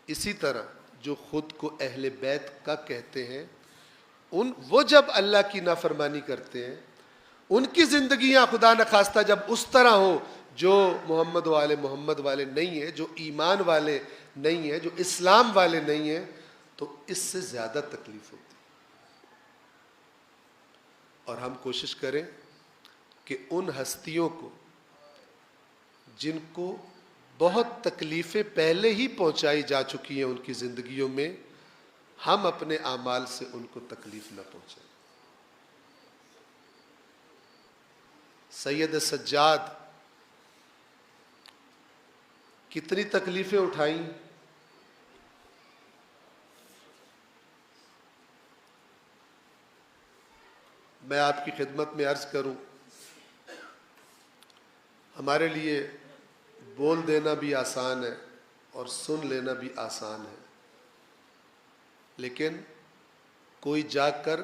اسی طرح جو خود کو اہل بیت کا کہتے ہیں، وہ جب اللہ کی نافرمانی کرتے ہیں، ان کی زندگیاں خدا نخواستہ جب اس طرح ہو جو محمد والے نہیں ہیں، جو ایمان والے نہیں ہیں، جو اسلام والے نہیں ہیں، تو اس سے زیادہ تکلیف ہوتی ہے۔ اور ہم کوشش کریں کہ ان ہستیوں کو جن کو بہت تکلیفیں پہلے ہی پہنچائی جا چکی ہیں ان کی زندگیوں میں، ہم اپنے اعمال سے ان کو تکلیف نہ پہنچائیں۔ سید سجاد کتنی تکلیفیں اٹھائیں، میں آپ کی خدمت میں عرض کروں، ہمارے لیے بول دینا بھی آسان ہے اور سن لینا بھی آسان ہے، لیکن کوئی جا کر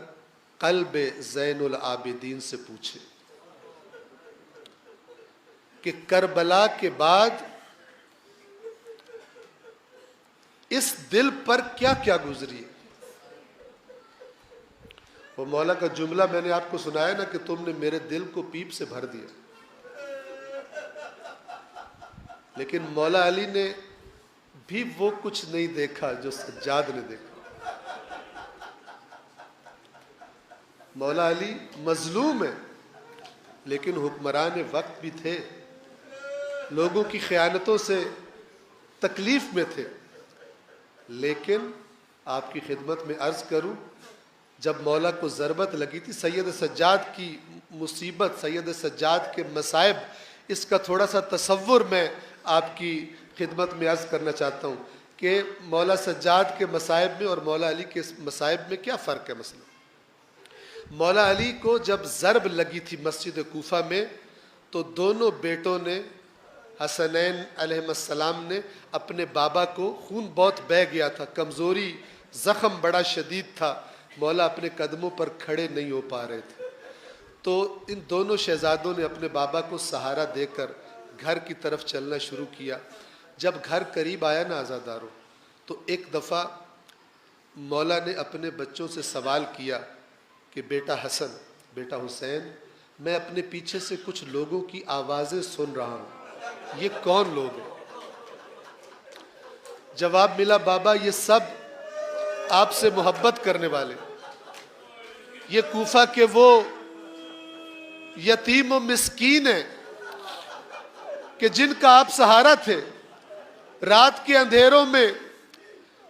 قلب زین العابدین سے پوچھے کہ کربلا کے بعد اس دل پر کیا کیا گزری ہے۔ وہ مولا کا جملہ میں نے آپ کو سنایا نا کہ تم نے میرے دل کو پیپ سے بھر دیا، لیکن مولا علی نے بھی وہ کچھ نہیں دیکھا جو سجاد نے دیکھا۔ مولا علی مظلوم ہے، لیکن حکمران وقت بھی تھے، لوگوں کی خیانتوں سے تکلیف میں تھے، لیکن آپ کی خدمت میں عرض کروں، جب مولا کو ضربت لگی تھی، سید سجاد کی مصیبت، سید سجاد کے مصائب، اس کا تھوڑا سا تصور میں آپ کی خدمت میں عرض کرنا چاہتا ہوں کہ مولا سجاد کے مصائب میں اور مولا علی کے مصائب میں کیا فرق ہے۔ مثلا مولا علی کو جب ضرب لگی تھی مسجد کوفہ میں، تو دونوں بیٹوں نے، حسنین علیہ السلام نے اپنے بابا کو، خون بہت بہہ گیا تھا، کمزوری، زخم بڑا شدید تھا، مولا اپنے قدموں پر کھڑے نہیں ہو پا رہے تھے، تو ان دونوں شہزادوں نے اپنے بابا کو سہارا دے کر گھر کی طرف چلنا شروع کیا۔ جب گھر قریب آیا نا عزاداروں، تو ایک دفعہ مولا نے اپنے بچوں سے سوال کیا کہ بیٹا حسن، بیٹا حسین، میں اپنے پیچھے سے کچھ لوگوں کی آوازیں سن رہا ہوں، یہ کون لوگ ہیں؟ جواب ملا، بابا یہ سب آپ سے محبت کرنے والے، یہ کوفہ کے وہ یتیم و مسکین ہیں کہ جن کا آپ سہارا تھے، رات کے اندھیروں میں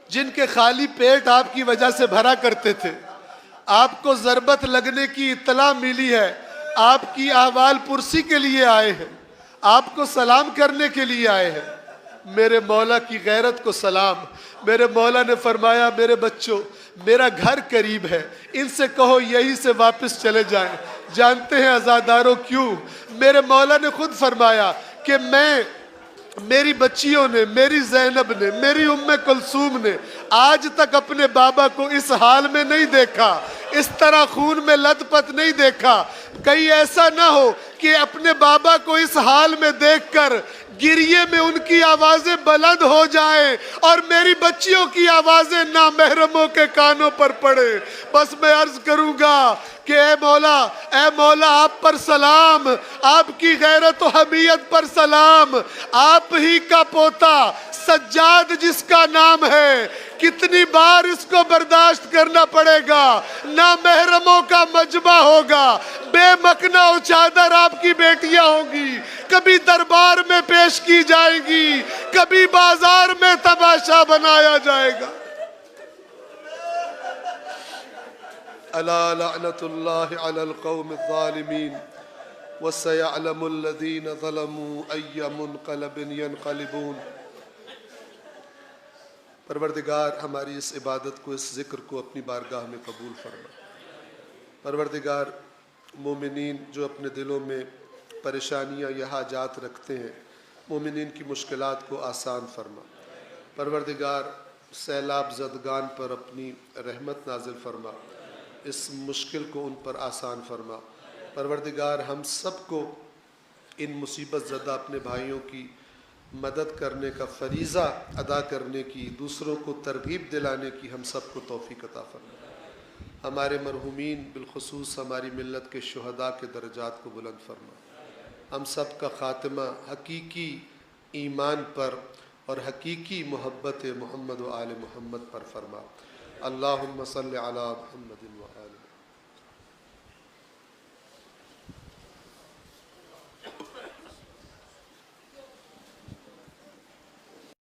جن کے خالی پیٹ آپ کی وجہ سے بھرا کرتے تھے، آپ کو ضربت لگنے کی اطلاع ملی ہے، آپ کی احوال پرسی کے لیے آئے ہیں، آپ کو سلام کرنے کے لیے آئے ہیں۔ میرے مولا کی غیرت کو سلام۔ میرے مولا نے فرمایا، میرے بچوں، میرا گھر قریب ہے، ان سے کہو یہی سے واپس چلے جائیں۔ جانتے ہیں عزاداروں کیوں؟ میرے مولا نے خود فرمایا کہ میری بچیوں نے، میری زینب نے، میری ام کلثوم نے آج تک اپنے بابا کو اس حال میں نہیں دیکھا، اس طرح خون میں لت پت نہیں دیکھا، کہیں ایسا نہ ہو کہ اپنے بابا کو اس حال میں دیکھ کر گریے میں ان کی آوازیں بلند ہو جائیں اور میری بچیوں کی آوازیں نامحرموں کے کانوں پر پڑے۔ بس میں عرض کروں گا کہ اے مولا آپ پر سلام، آپ کی غیرت و حمیت پر سلام، آپ ہی کا پوتا سجاد جس کا نام ہے، کتنی بار اس کو برداشت کرنا پڑے گا، نامحرموں کا مجمع ہوگا، بے مکنا و چادر آپ کی بیٹیاں ہوں گی، کبھی دربار میں پیش کی جائے گی، کبھی بازار میں تماشا بنایا جائے گا۔ الا لعنت اللہ علی القوم الظالمین وسيعلم الذين ظلموا أي منقلب ينقلبون۔ پروردگار ہماری اس عبادت کو، اس ذکر کو اپنی بارگاہ میں قبول فرما۔ پروردگار مومنین جو اپنے دلوں میں پریشانیاں یا حاجات رکھتے ہیں، مومنین کی مشکلات کو آسان فرما۔ پروردگار سیلاب زدگان پر اپنی رحمت نازل فرما، اس مشکل کو ان پر آسان فرما۔ پروردگار ہم سب کو ان مصیبت زدہ اپنے بھائیوں کی مدد کرنے کا فریضہ ادا کرنے کی، دوسروں کو ترغیب دلانے کی ہم سب کو توفیق عطا فرما۔ ہمارے مرحومین بالخصوص ہماری ملت کے شہداء کے درجات کو بلند فرما۔ ہم سب کا خاتمہ حقیقی ایمان پر اور حقیقی محبت محمد و آل محمد پر فرما۔ اللہم صلی علی محمد و آل محمد۔